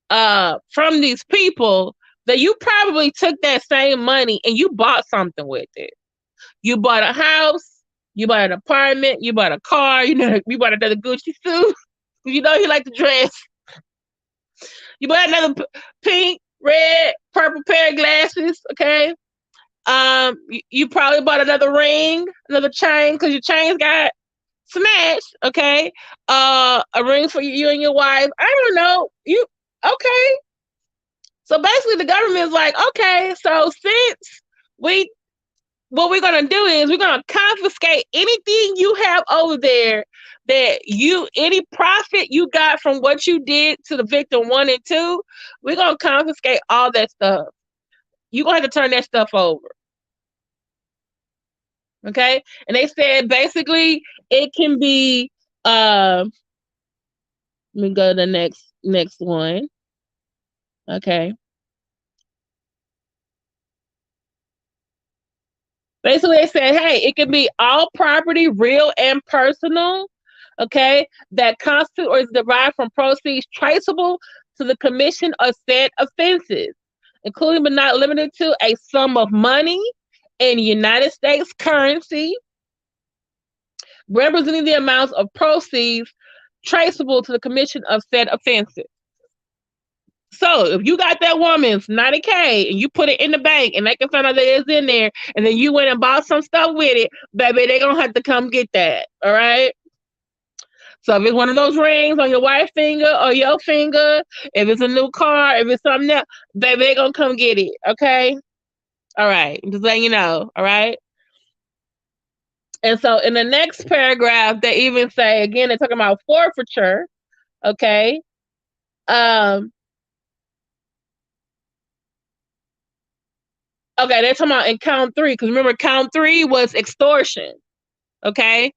from these people, that you probably took that same money and you bought something with it. You bought a house, you bought an apartment, you bought a car, you bought another Gucci suit. You know he like to dress. You buy another pink, red, purple pair of glasses, okay? You probably bought another ring, another chain, because your chains got smashed, okay? A ring for you and your wife. I don't know. You okay? So basically, the government is like, okay, so since we, what we're gonna do is we're gonna confiscate anything you have over there that any profit you got from what you did to the victim 1 and 2, we're gonna confiscate all that stuff. You're gonna have to turn that stuff over. Okay. And they said basically it can be let me go to the next one. Okay. Basically, they said, hey, it can be all property, real and personal, okay, that constitute or is derived from proceeds traceable to the commission of said offenses, including but not limited to a sum of money in United States currency, representing the amounts of proceeds traceable to the commission of said offenses. So if you got that woman's $90K and you put it in the bank and they can find out that it's in there, and then you went and bought some stuff with it, baby, they gonna have to come get that. All right. So if it's one of those rings on your wife's finger or your finger, if it's a new car, if it's something else, baby, they gonna come get it. Okay. All right. Just letting you know. All right. And so in the next paragraph, they even say, again, they're talking about forfeiture. Okay. Okay, they're talking about in count 3, because remember, count 3 was extortion. Okay.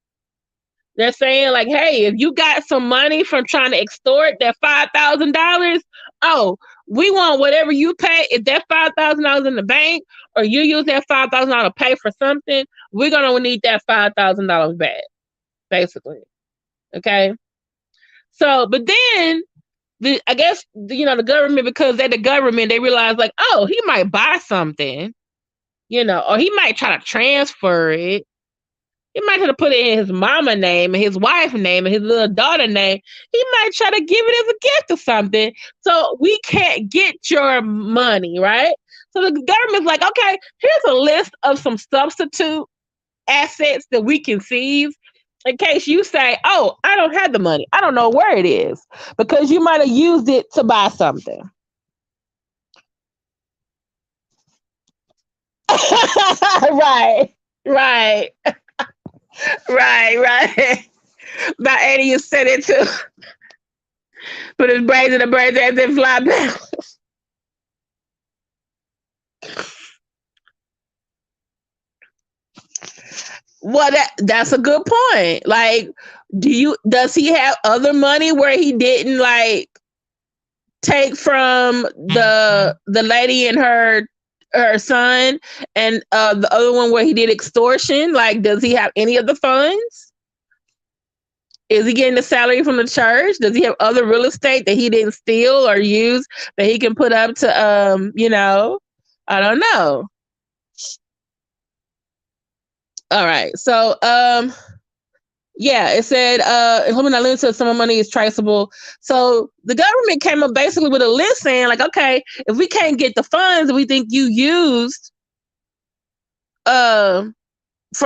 They're saying, like, hey, if you got some money from trying to extort that $5,000, oh, we want whatever you pay. If that $5,000 in the bank, or you use that $5,000 to pay for something, we're gonna need that $5,000 back, basically. Okay. So, but then I guess the government, because they're the government, they realize like, oh, he might buy something, or he might try to transfer it. He might try to put it in his mama name and his wife's name and his little daughter name. He might try to give it as a gift or something. So we can't get your money, right? So the government's like, okay, here's a list of some substitute assets that we can seize in case you say, oh, I don't have the money. I don't know where it is, because you might have used it to buy something. Right. Right. Right. About 80, you said it too. Put his braids in the braids and then fly back. Well, that's a good point. Like, does he have other money where he didn't like take from the lady and her son, and the other one where he did extortion? Like, does he have any of the funds? Is he getting the salary from the church? Does he have other real estate that he didn't steal or use that he can put up to I don't know. All right. So yeah, it said implement a limit to some money is traceable. So the government came up basically with a list saying, like, okay, if we can't get the funds we think you used from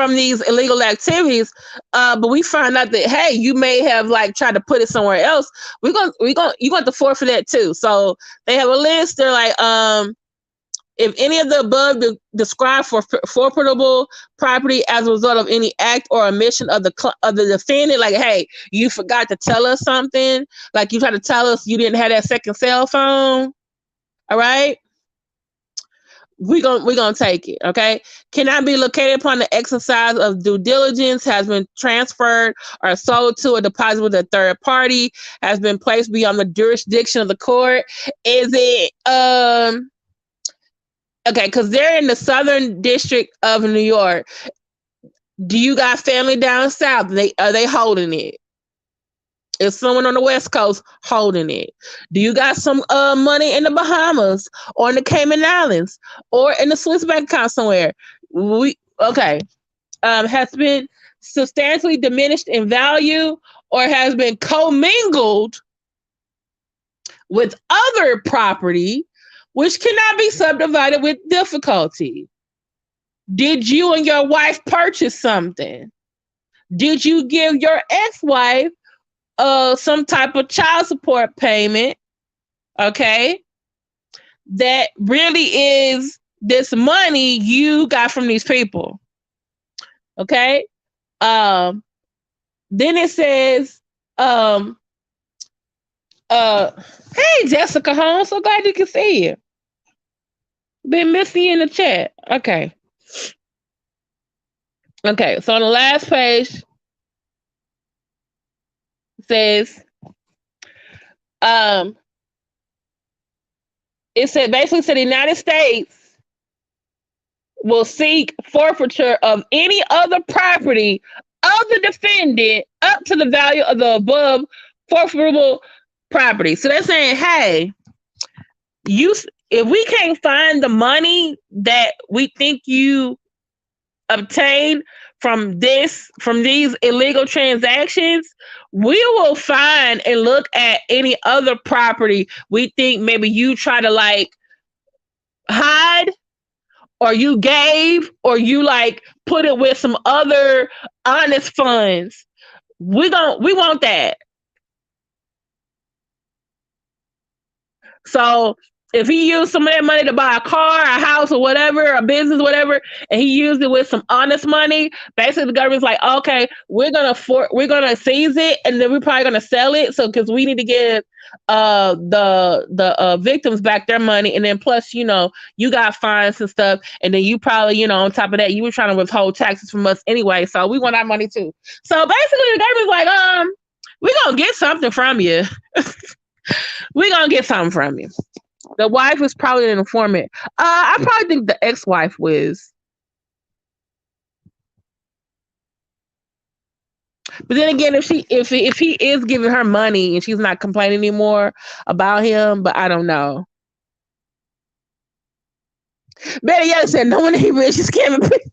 these illegal activities, but we find out that, hey, you may have like tried to put it somewhere else, you're going to forfeit that too. So they have a list. They're like, if any of the above described for forfeitable property as a result of any act or omission of the defendant, like, hey, you forgot to tell us something, like you tried to tell us you didn't have that second cell phone, all right, we're gonna take it. Okay. Cannot be located upon the exercise of due diligence, has been transferred or sold to or deposited with a third party, has been placed beyond the jurisdiction of the court. Is it okay, because they're in the Southern District of New York. Do you got family down south? Are they holding it? Is someone on the West Coast holding it? Do you got some money in the Bahamas or in the Cayman Islands or in the Swiss bank account somewhere? Okay. Has been substantially diminished in value or has been commingled with other property which cannot be subdivided with difficulty. Did you and your wife purchase something? Did you give your ex-wife some type of child support payment? Okay. That really is this money you got from these people. Okay. Then it says, hey Jessica Holmes, so glad you can see you. Been missing you in the chat. Okay. Okay, so on the last page it says, it said basically said the United States will seek forfeiture of any other property of the defendant up to the value of the above forfeitable property. So they're saying, hey, if we can't find the money that we think you obtained from these illegal transactions, we will find and look at any other property we think maybe you try to like hide, or you gave, or you like put it with some other honest funds. We want that. So if he used some of that money to buy a car, a house, or whatever, a business, whatever, and he used it with some honest money, basically the government's like, okay, we're gonna seize it, and then we're probably gonna sell it. So because we need to give the victims back their money, and then plus you got fines and stuff, and then you probably on top of that you were trying to withhold taxes from us anyway, so we want our money too. So basically the government's like, we're gonna get something from you. We're gonna get something from you. The wife was probably an informant. I probably think the ex-wife was. But then again, if he is giving her money and she's not complaining anymore about him, but I don't know. Betty Young said, "No one ain't rich, is scamming people."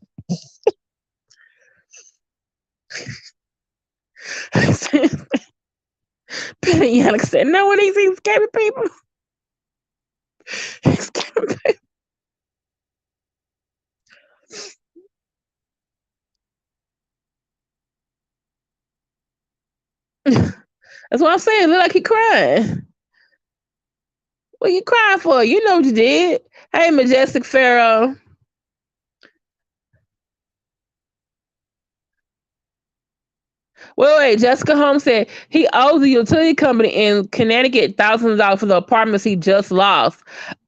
Betty Young said, "No one ain't seen scamming people." That's what I'm saying. Look like he crying. What you crying for? You know what you did. Hey, Majestic Pharaoh. Wait. Jessica Holmes said he owes the utility company in Connecticut thousands of dollars for the apartments he just lost.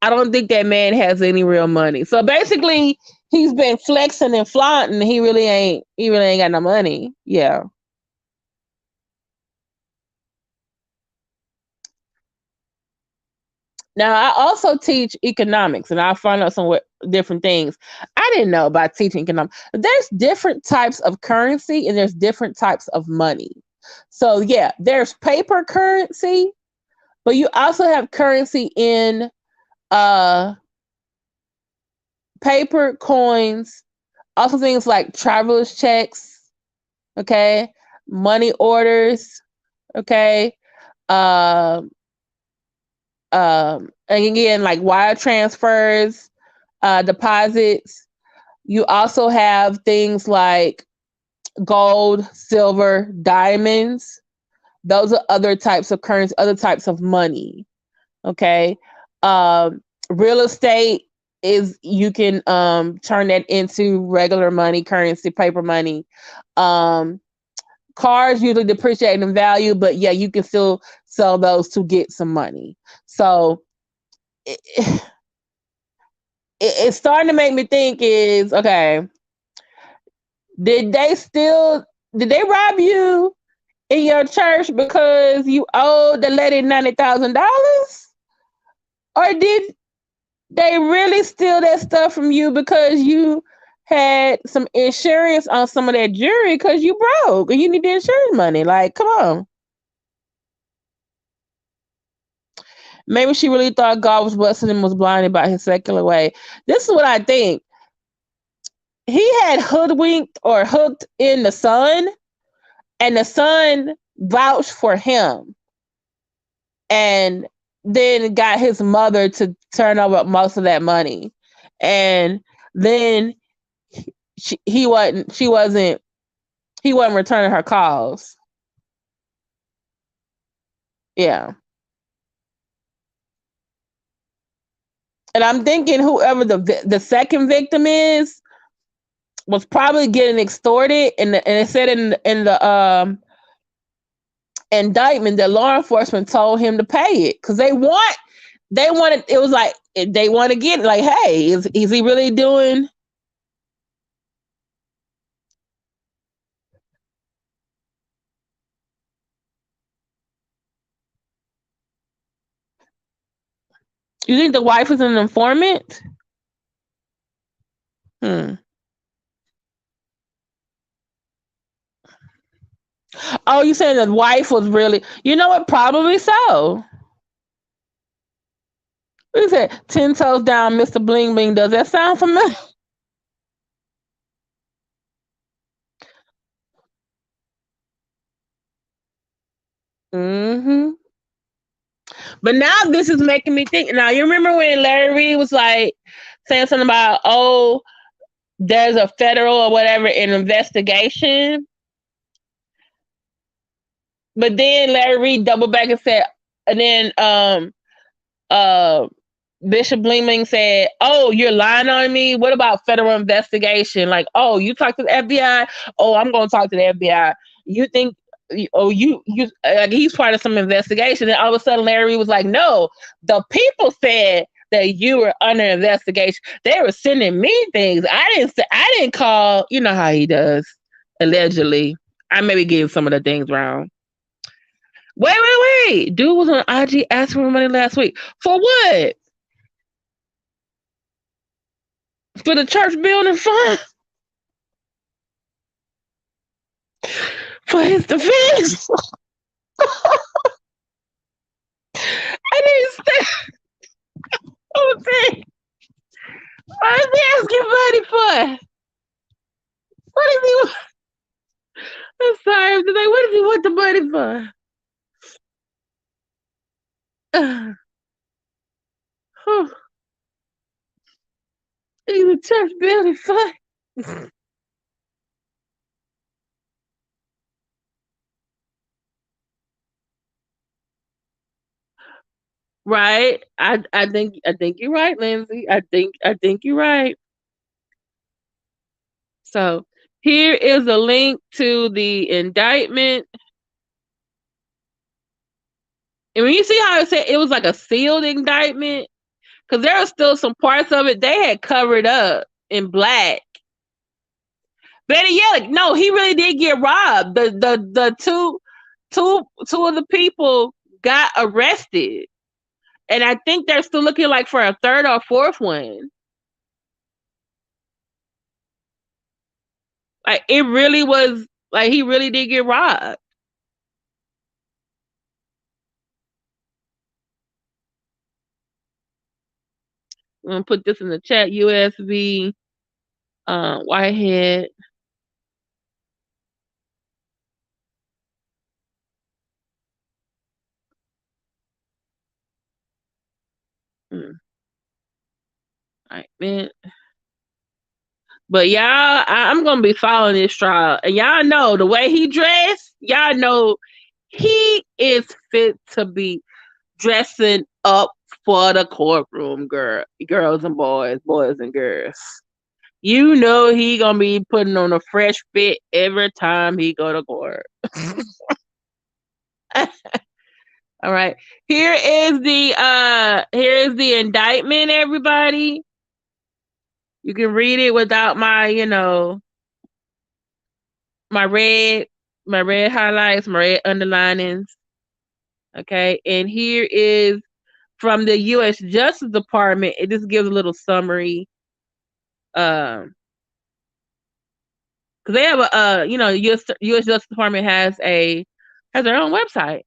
I don't think that man has any real money. So basically, he's been flexing and flaunting. He really ain't got no money. Yeah. Now, I also teach economics, and I find out some different things. I didn't know about teaching economics. There's different types of currency, and there's different types of money. So, yeah, there's paper currency, but you also have currency in paper coins, also things like traveler's checks, okay, money orders, okay, and again, like wire transfers, deposits. You also have things like gold, silver, diamonds. Those are other types of currency, other types of money. Okay. Real estate is, you can turn that into regular money, currency, paper money. Cars usually depreciate in value, but yeah, you can still sell those to get some money. So it's starting to make me think is, okay, did they rob you in your church because you owed the lady $90,000? Or did they really steal that stuff from you because you had some insurance on some of that jewelry because you broke and you need the insurance money? Like, come on. Maybe she really thought God was blessing and was blinded by his secular way. This is what I think. He had hoodwinked or hooked in the son, and the son vouched for him and then got his mother to turn over most of that money. And then he wasn't returning her calls. Yeah. And I'm thinking whoever the second victim is was probably getting extorted, and it said in the indictment that law enforcement told him to pay it because they wanted it was like they want to get it, like, hey, is he really doing? You think the wife is an informant? Hmm. Oh, you saying the wife was really? You know what? Probably so. What is it? 10 toes down, Mr. Bling Bling. Does that sound familiar? Mm-hmm. But now this is making me think. Now you remember when Larry Reid was like saying something about, oh, there's a federal or whatever an investigation, but then Larry Reid doubled back and said, and then uh Bishop Bling said, "Oh, you're lying on me. What about federal investigation? Like, oh, you talk to the FBI. Oh, I'm going to talk to the FBI. You think? Oh, you like he's part of some investigation." And all of a sudden, Larry was like, "No, the people said that you were under investigation. They were sending me things. I didn't call. You know how he does. Allegedly, I maybe gave some of the things wrong." Wait. Dude was on IG asking for money last week. For what? For the church building fund? For his defense? I didn't say anything. What is he asking money for? What is he? I'm sorry. Today. What does he want the money for? Oh, he's a church building fund. Right. I think you're right, Lindsay. I think you're right. So here is a link to the indictment. And when you see how it said it was like a sealed indictment, because there were still some parts of it they had covered up in black. Better yet, no, he really did get robbed. The two of the people got arrested, and I think they're still looking like for a third or fourth one. Like it really was like he really did get robbed. I'm gonna put this in the chat. USB Whitehead. Mm, right, man. But y'all, I'm gonna be following this trial, and y'all know the way he dressed. Y'all know he is fit to be dressing up for the courtroom, girls and boys and girls. You know he gonna be putting on a fresh fit every time he go to court. All right. Here is the indictment, everybody. You can read it without my, my red my red highlights, my red underlinings. Okay. And here is from the US Justice Department. It just gives a little summary. Because they have US Justice Department has their own website.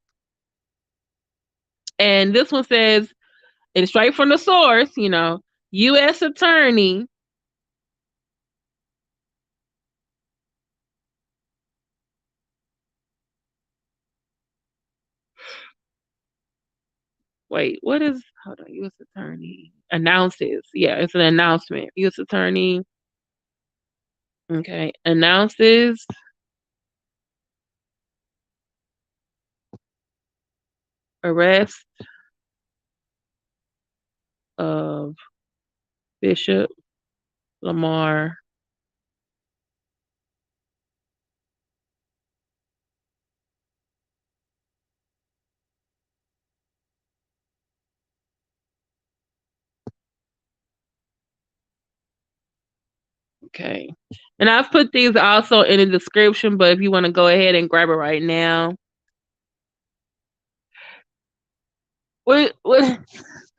And this one says, it's straight from the source, U.S. Attorney. Wait, what is, hold on, U.S. Attorney announces. Yeah, it's an announcement. U.S. Attorney, okay, announces arrest of Bishop Lamor Okay. And I've put these also in the description, but if you want to go ahead and grab it right now. What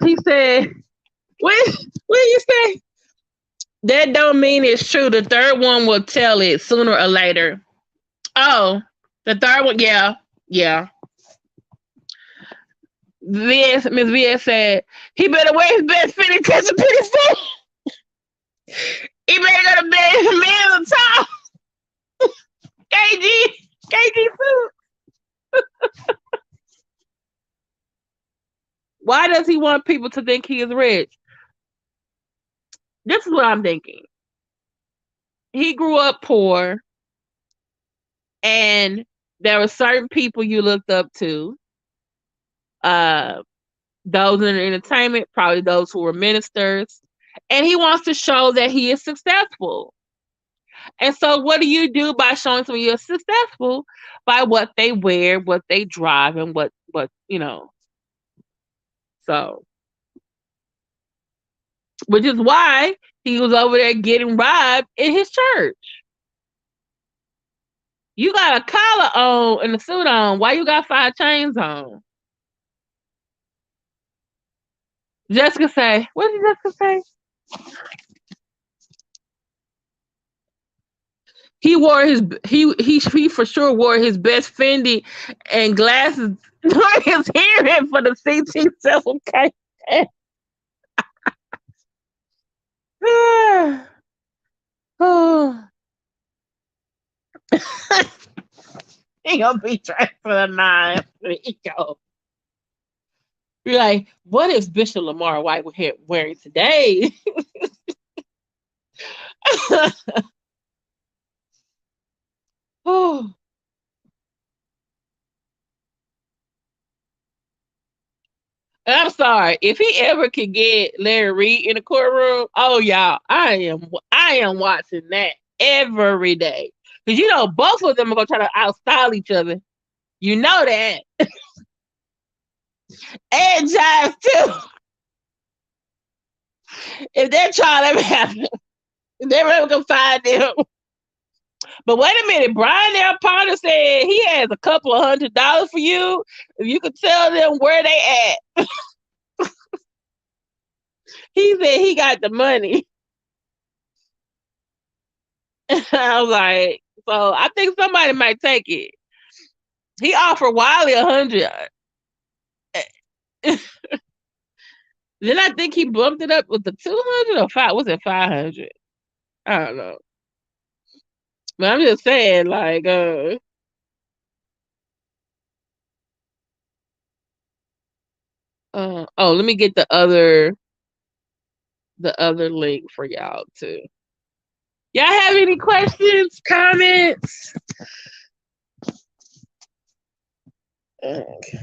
he said, what you say? That don't mean it's true. The third one will tell it sooner or later. Oh, the third one, yeah. Yeah. Miss VS said, he better wear his best fitting catch a penny stick. He better go to bed in the middle of the top. KG suit. Why does he want people to think he is rich? This is what I'm thinking. He grew up poor, and there were certain people you looked up to. Those in entertainment, probably those who were ministers, and he wants to show that he is successful. And so, what do you do by showing someone you're successful? By what they wear, what they drive, and what you know. So, which is why he was over there getting robbed in his church. You got a collar on and a suit on. Why you got 5 chains on? Jessica say, what did Jessica say? He wore he for sure wore his best Fendi and glasses during his hearing for the CT self-care. Oh. He gonna be dressed for the 9. There you go. You're like, what is Bishop Lamor Whitehead wearing today? Oh. I'm sorry. If he ever could get Larry Reid in the courtroom, oh y'all, I am watching that every day. Because you know both of them are gonna try to outstyle each other. You know that. And Jives too. If they're trying to happen, if they're ever gonna find them. But wait a minute, Brian their partner said he has a couple of $100 for you. If you could tell them where they at. He said he got the money. I was like, so I think somebody might take it. He offered Wiley 100. Then I think he bumped it up with the 200 or 5. Was it 500? I don't know. But I'm just saying, like, let me get the other link for y'all too. Y'all have any questions, comments? Okay.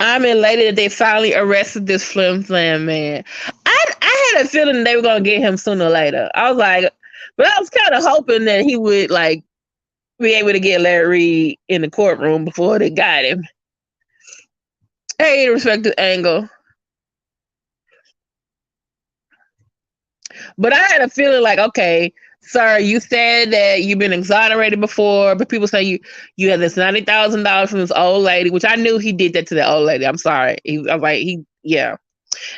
I'm elated that they finally arrested this flim flam man. I had a feeling they were gonna get him sooner or later. I was like, but I was kind of hoping that he would like be able to get Larry Reid in the courtroom before they got him. Hey, respective angle. But I had a feeling like, okay, sir, you said that you've been exonerated before, but people say you had this $90,000 from this old lady, which I knew he did that to the old lady. I'm sorry. I was like, yeah.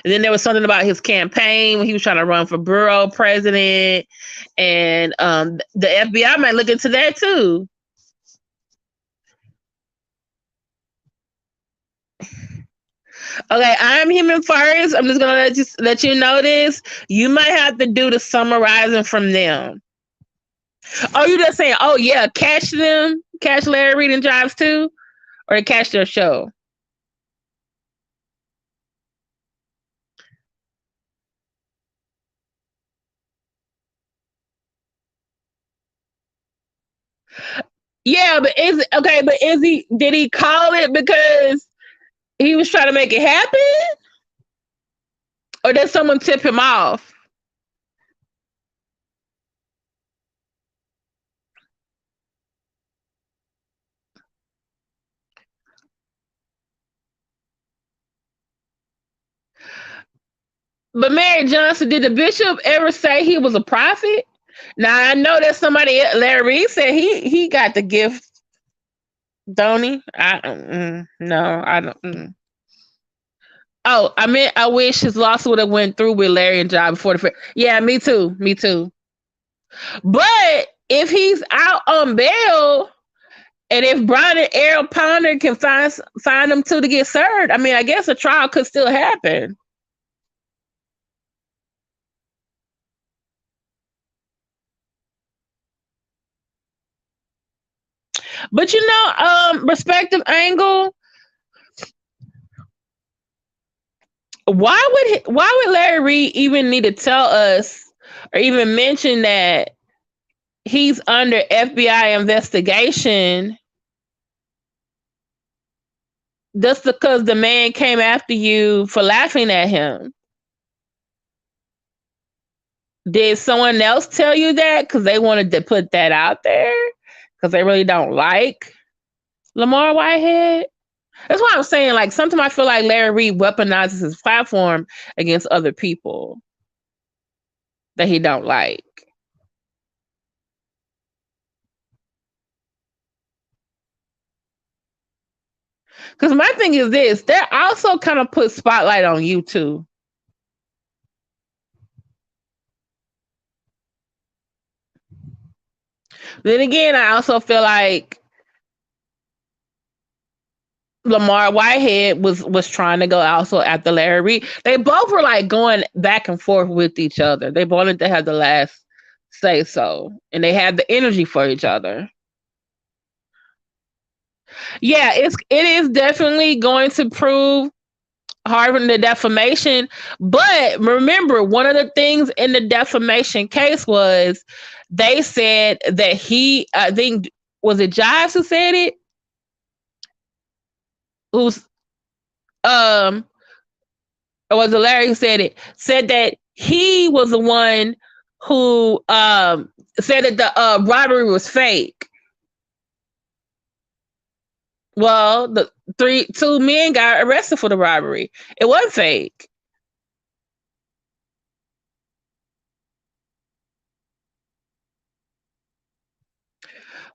And then there was something about his campaign when he was trying to run for borough president, and the FBI might look into that too. Okay, I'm human first. I'm just gonna let you know this. You might have to do the summarizing from them. Oh, you just saying, oh yeah, catch them, catch Larry Reid and Jives too, or catch their show? Yeah, but is okay, but is he did he call it because he was trying to make it happen? Or did someone tip him off? But Mary Johnson, did the bishop ever say he was a prophet? Now I know that somebody, Larry Reid, said he got the gift, don't he? No, I don't. Oh, I mean, I wish his lawsuit would have went through with Larry and John before the. Yeah, me too, me too. But if he's out on bail, and if Brian and Errol Ponder can find them two to get served, I mean, I guess a trial could still happen. But respective angle, why would Larry Reid even need to tell us or even mention that he's under FBI investigation just because the man came after you for laughing at him? Did someone else tell you that because they wanted to put that out there because they really don't like Lamor Whitehead? That's why I'm saying, like, sometimes I feel like Larry Reid weaponizes his platform against other people that he don't like. Because my thing is this, they also kind of put spotlight on you too. Then again, I also feel like Lamor Whitehead was trying to go also after Larry Reid. They both were like going back and forth with each other. They wanted to have the last say so, and they had the energy for each other. Yeah, it is definitely going to prove harboring the defamation. But remember, one of the things in the defamation case was they said that I think, was it Jives who said it? Who's or was it Larry who said it? Said that he was the one who said that the robbery was fake. Well, the two men got arrested for the robbery. It wasn't fake.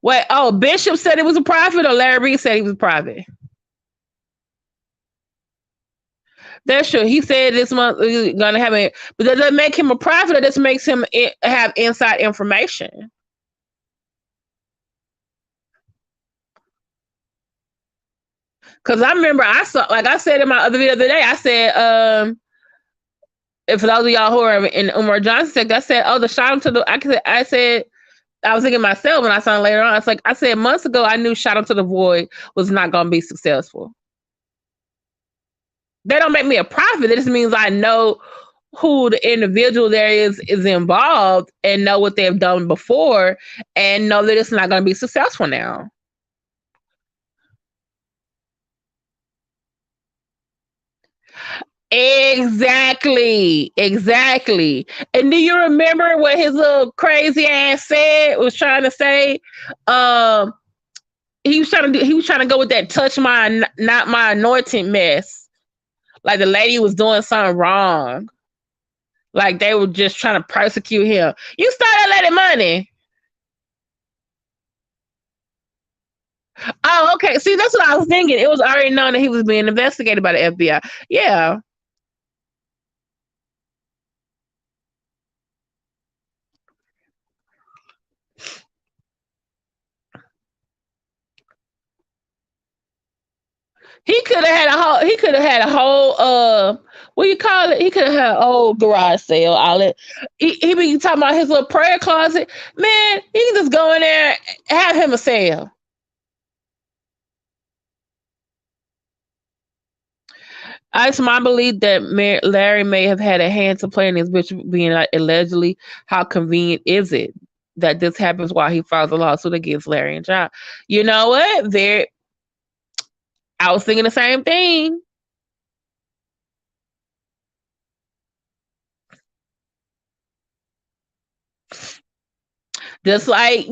Wait, oh, Bishop said it was a private, or Larry Reid said he was private? That's true. He said this month is gonna have it, but does that make him a prophet, or this makes him have inside information? Because I remember I saw, like I said in my other video the other day, I said, if for those of y'all who are in Umar Johnson sect, I said, oh, the shot him to the. I said, I was thinking myself, and I saw it later on. It's like I said months ago, I knew shot him to the void was not going to be successful. That don't make me a prophet. It just means I know who the individual there is involved, and know what they've done before, and know that it's not going to be successful now. Exactly. And do you remember what his little crazy ass was trying to say? Um, he was trying to go with that touch my not my anointing mess. Like the lady was doing something wrong. Like they were just trying to persecute him. You started letting money. Oh, okay. See, that's what I was thinking. It was already known that he was being investigated by the FBI. Yeah. He could have had a whole what do you call it? He could have had a whole garage sale, all that. He be talking about his little prayer closet. Man, he can just go in there and have him a sale. It's my belief that Larry may have had a hand to play in his bishop being like, allegedly. How convenient is it that this happens while he files a lawsuit against Larry and John. You know what? I was thinking the same thing. Just like,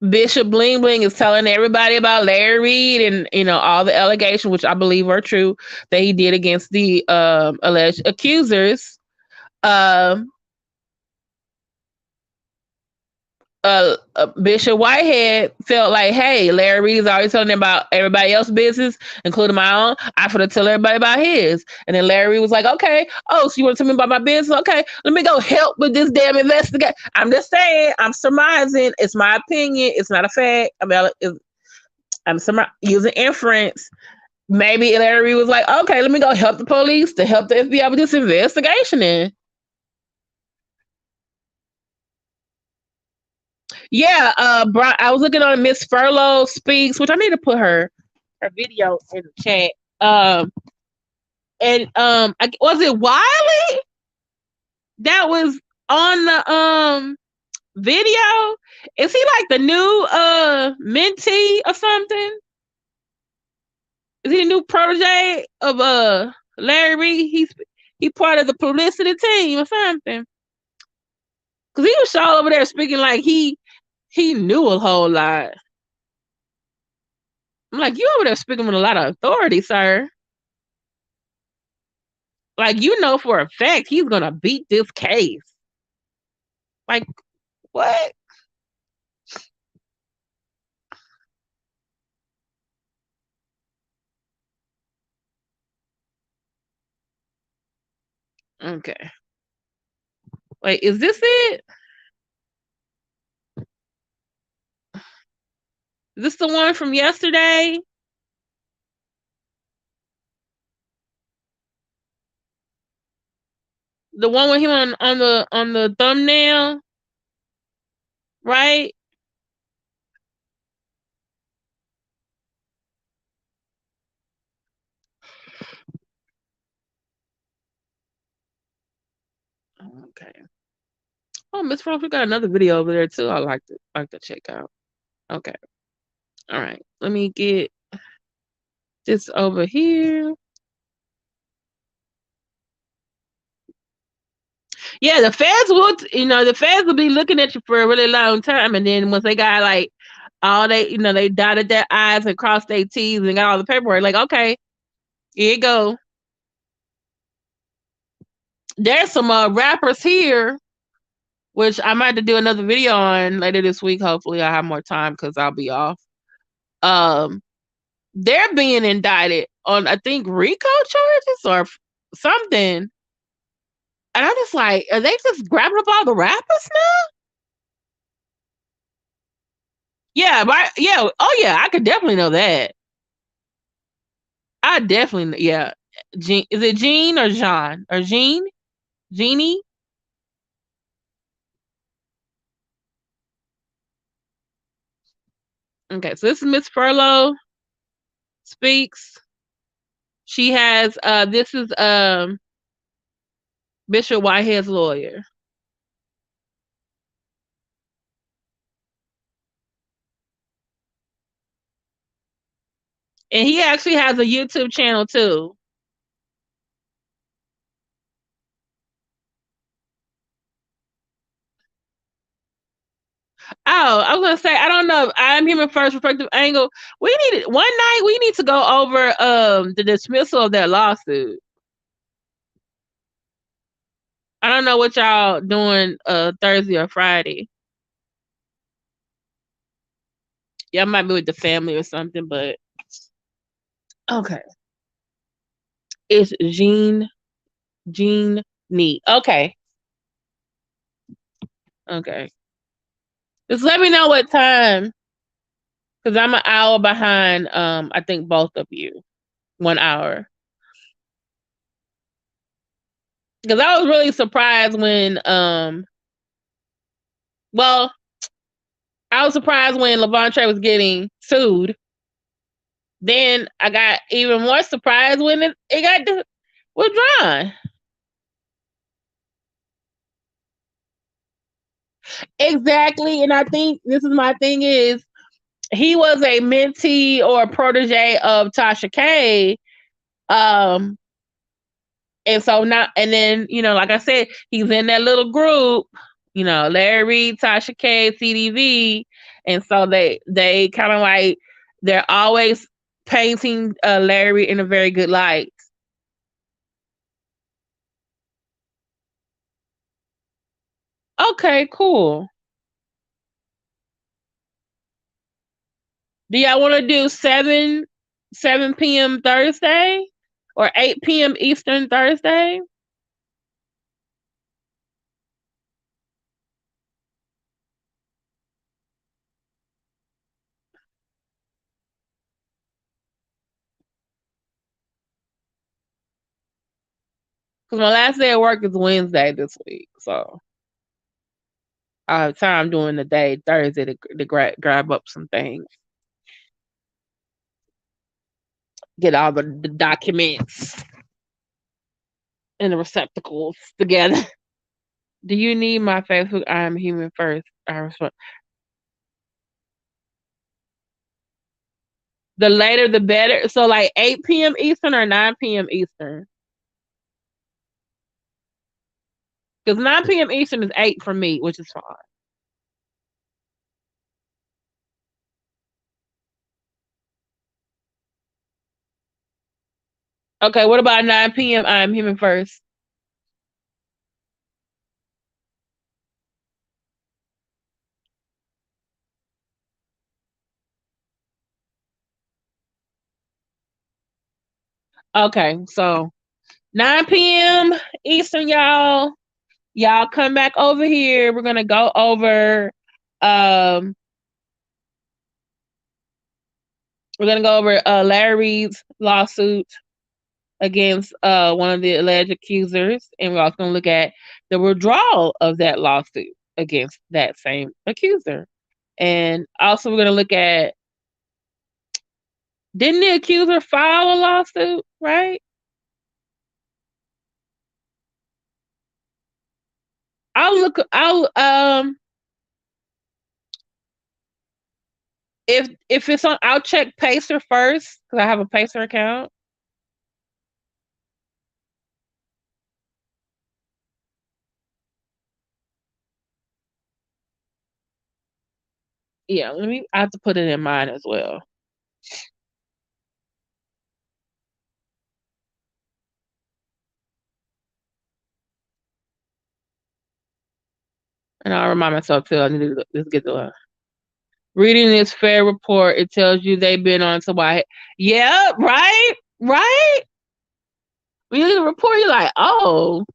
Bishop Bling Bling is telling everybody about Larry Reid and, all the allegations, which I believe are true, that he did against the alleged accusers. Bishop Whitehead felt like, hey, Larry Reid is always telling about everybody else's business, including my own. I forgot to tell everybody about his. And then Larry Reid was like, okay, oh, so you want to tell me about my business? Okay, let me go help with this damn investigation. I'm just saying, I'm surmising. It's my opinion. It's not a fact. I'm using inference. Maybe Larry Reid was like, okay, let me go help the police to help the FBI with this investigation in. Yeah, I was looking on Miss Furlow Speaks, which I need to put her video in the chat. Was it Wiley that was on the video? Is he like the new mentee or something? Is he a new protege of Larry Reid? He part of the publicity team or something. Cause he was all over there speaking like he knew a whole lot. I'm like, you over there speaking with a lot of authority, sir. Like, for a fact he's gonna beat this case. Like, what? Okay. Wait, is this it? Is this the one from yesterday? The one with him on the thumbnail? Right? Okay. Oh, Miss Frost, we got another video over there too. I like to check out. Okay. All right. Let me get this over here. Yeah, the feds will be looking at you for a really long time, and then once they got like all they dotted their I's and crossed their T's and got all the paperwork, like, okay, here you go. There's some rappers here, which I might have to do another video on later this week. Hopefully, I have more time because I'll be off. They're being indicted on, I think, RICO charges or something. And I'm just like, are they just grabbing up all the rappers now? Yeah, yeah. Oh, yeah, I could definitely know that. I definitely, yeah. Is it Jean or Jean? Or Jean? Jeannie? Okay, so this is Miss Furlow Speaks. She has, this is Bishop Whitehead's lawyer. And he actually has a YouTube channel too. Oh, I was gonna say, I don't know. I'm human first perspective angle. We need to go over the dismissal of that lawsuit. I don't know what y'all doing Thursday or Friday. Yeah, I might be with the family or something, but okay. It's Jean Nee. Okay. Okay. Just let me know what time. Because I'm an hour behind I think both of you. 1 hour. Because I was really surprised when well, I was surprised when Levante was getting sued. Then I got even more surprised when it got withdrawn. Exactly. And I think this is my thing is he was a mentee or a protege of Tasha K. Um, and so now, and then, like I said, he's in that little group, Larry Reid, Tasha K, CDV. And so they kind of like, they're always painting Larry in a very good light. Okay, cool. Do y'all want to do 7 p.m. Thursday or 8 p.m. Eastern Thursday? Because my last day of work is Wednesday this week, so I have time during the day Thursday to grab up some things, get all the documents and the receptacles together. Do you need my Facebook? I am human first. I respond. The later the better. So like 8 p.m. Eastern or 9 p.m. Eastern? Because 9 p.m. Eastern is 8 for me, which is fine. Okay, what about 9 p.m.? I am human first. Okay, so 9 p.m. Eastern, y'all. Y'all come back over here. We're gonna go over um Larry Reid's lawsuit against one of the alleged accusers, and we're also gonna look at the withdrawal of that lawsuit against that same accuser. And also we're gonna look at, didn't the accuser file a lawsuit, right? I'll if it's on, I'll check Pacer first because I have a Pacer account. Yeah, I have to put it in mine as well. And I'll remind myself too. I need to just get the reading this fair report. It tells you they've been on somebody. Yeah, right, right. When you read the report, you're like, oh,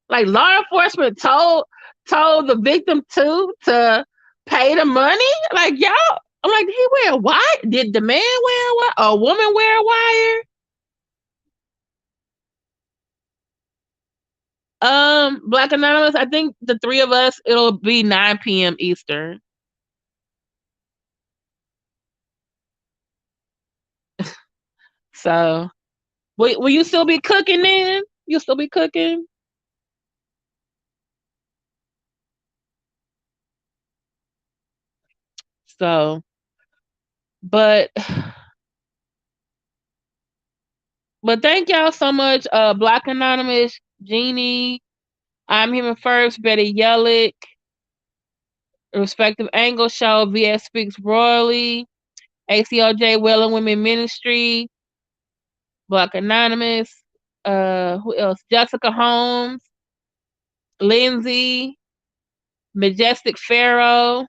like law enforcement told the victim to pay the money. Like y'all, I'm like, did he wear a wire? Did the man wear a wire? A woman wear a wire? Black Anonymous. I think the three of us, it'll be 9 p.m. Eastern. So, will you still be cooking then? You'll still be cooking. So, but thank y'all so much. Black Anonymous, Jeannie, I'm Human First, Betty Yellick, Respective Angle Show, VS Speaks Royally, ACOJ Well and Women Ministry, Black Anonymous, who else? Jessica Holmes, Lindsay, Majestic Pharaoh,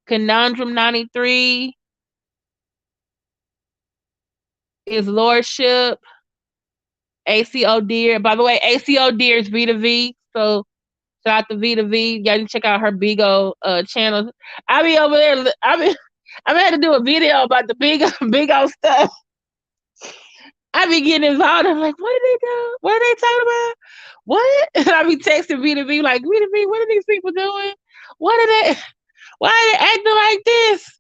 Conundrum 93, His Lordship, ACO Deer. By the way, ACO Deer is V to V. So shout out to V to V. Y'all can check out her Bigo channel. I be over there. I had to do a video about the Bigo stuff. I be getting involved. I'm like, what did they do? What are they talking about? What? And I be texting V to V like, V to V, what are these people doing? What are they? Why are they acting like this?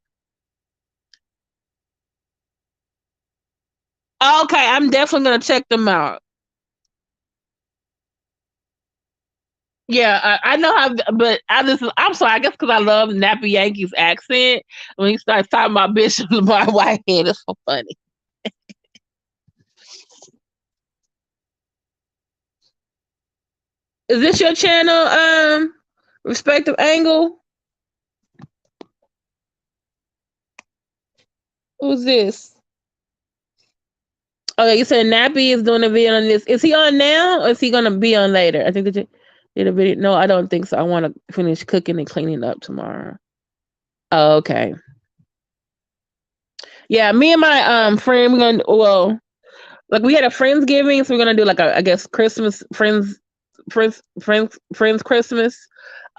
Okay, I'm definitely gonna check them out. Yeah, I know how, but I'm sorry. I guess because I love Nappy Yankees accent when he starts talking about Bishop Lamor Whitehead, it's so funny. Is this your channel? Respective angle. Who's this? Okay, you said Nappy is doing a video on this. Is he on now, or is he gonna be on later? I think that you did a video. No, I don't think so. I want to finish cooking and cleaning up tomorrow. Oh, okay. Yeah, me and my friend, we're gonna like we had a friendsgiving, so we're gonna do like a I guess Christmas friends Christmas.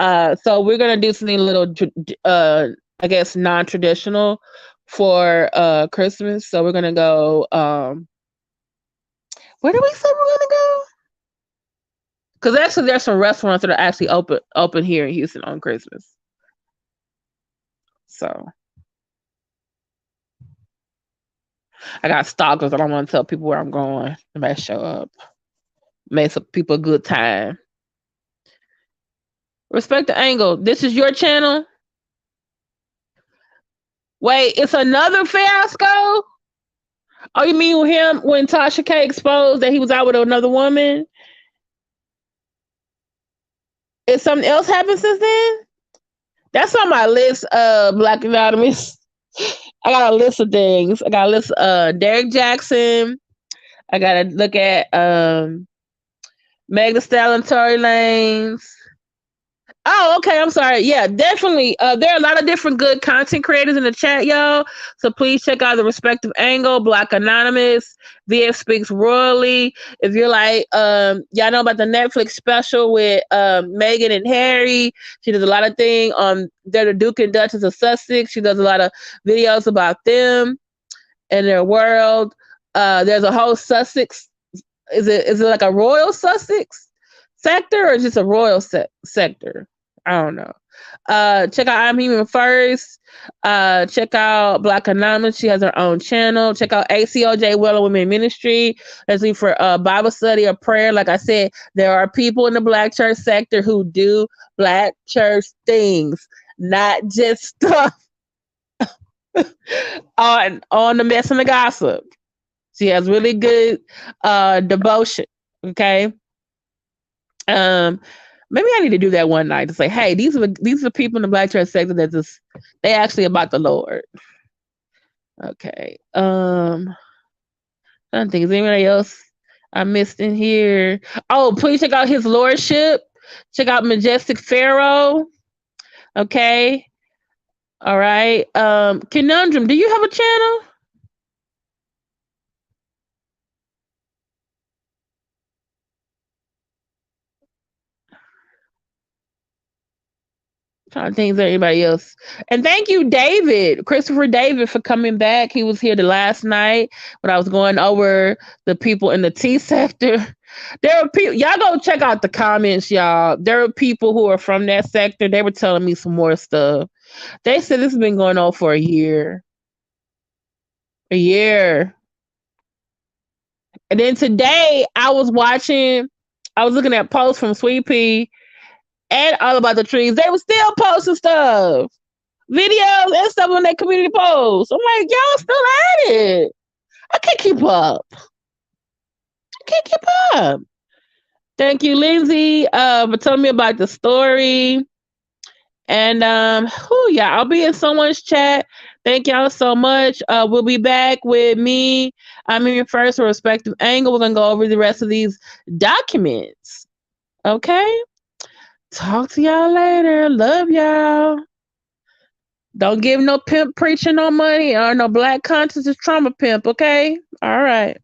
So we're gonna do something a little I guess non-traditional for Christmas. So we're gonna go where do we say we're gonna go? Because actually there's some restaurants that are actually open here in Houston on Christmas. So I got stalkers. I don't want to tell people where I'm going. They might show up. Make some people a good time. Respect the angle. This is your channel. Wait, it's another fiasco? Oh, you mean with him when Tasha K exposed that he was out with another woman? Is something else happened since then? That's on my list, Black Anonymous. I got a list of things. I got a list Derek Jackson. I gotta look at Meg Thee Stallion, Tory Lanez. Oh, okay. I'm sorry. Yeah, definitely. There are a lot of different good content creators in the chat, y'all. So please check out the respective angle. Black Anonymous, VF Speaks Royally. If you're like, y'all know about the Netflix special with Meghan and Harry. She does a lot of things on. They're the Duke and Duchess of Sussex. She does a lot of videos about them and their world. There's a whole Sussex. Is it like a royal Sussex sector or just a royal sector? I don't know. Check out I'm Human First. Check out Black Anonymous. She has her own channel. Check out ACOJ Well Women Ministry. That's me for Bible study or prayer. Like I said, there are people in the Black church sector who do Black church things, not just stuff on the mess and the gossip. She has really good devotion. Okay. Um, maybe I need to do that one night to say, hey, these are the people in the Black church sector that just they actually about the Lord. Okay. I don't think is anybody else I missed in here. Oh, please check out his lordship. Check out Majestic Pharaoh. Okay. All right. Conundrum, do you have a channel? Trying to think of anybody else. And thank you, David, Christopher David, for coming back. He was here the last night when I was going over the people in the T sector. There are people, y'all go check out the comments, y'all. There are people who are from that sector. They were telling me some more stuff. They said this has been going on for a year. A year. And then today I was looking at posts from Sweet Pea and All About the Trees. They were still posting stuff, videos and stuff on their community posts. I'm like, y'all still at it. I can't keep up. I can't keep up. Thank you, Lindsay, for telling me about the story. And yeah, I'll be in someone's chat. Thank y'all so much. We'll be back with me. I'm in your first respective angle. We're gonna go over the rest of these documents. Okay. Talk to y'all later. Love y'all. Don't give no pimp preaching no money or no black conscience is trauma pimp, okay? All right.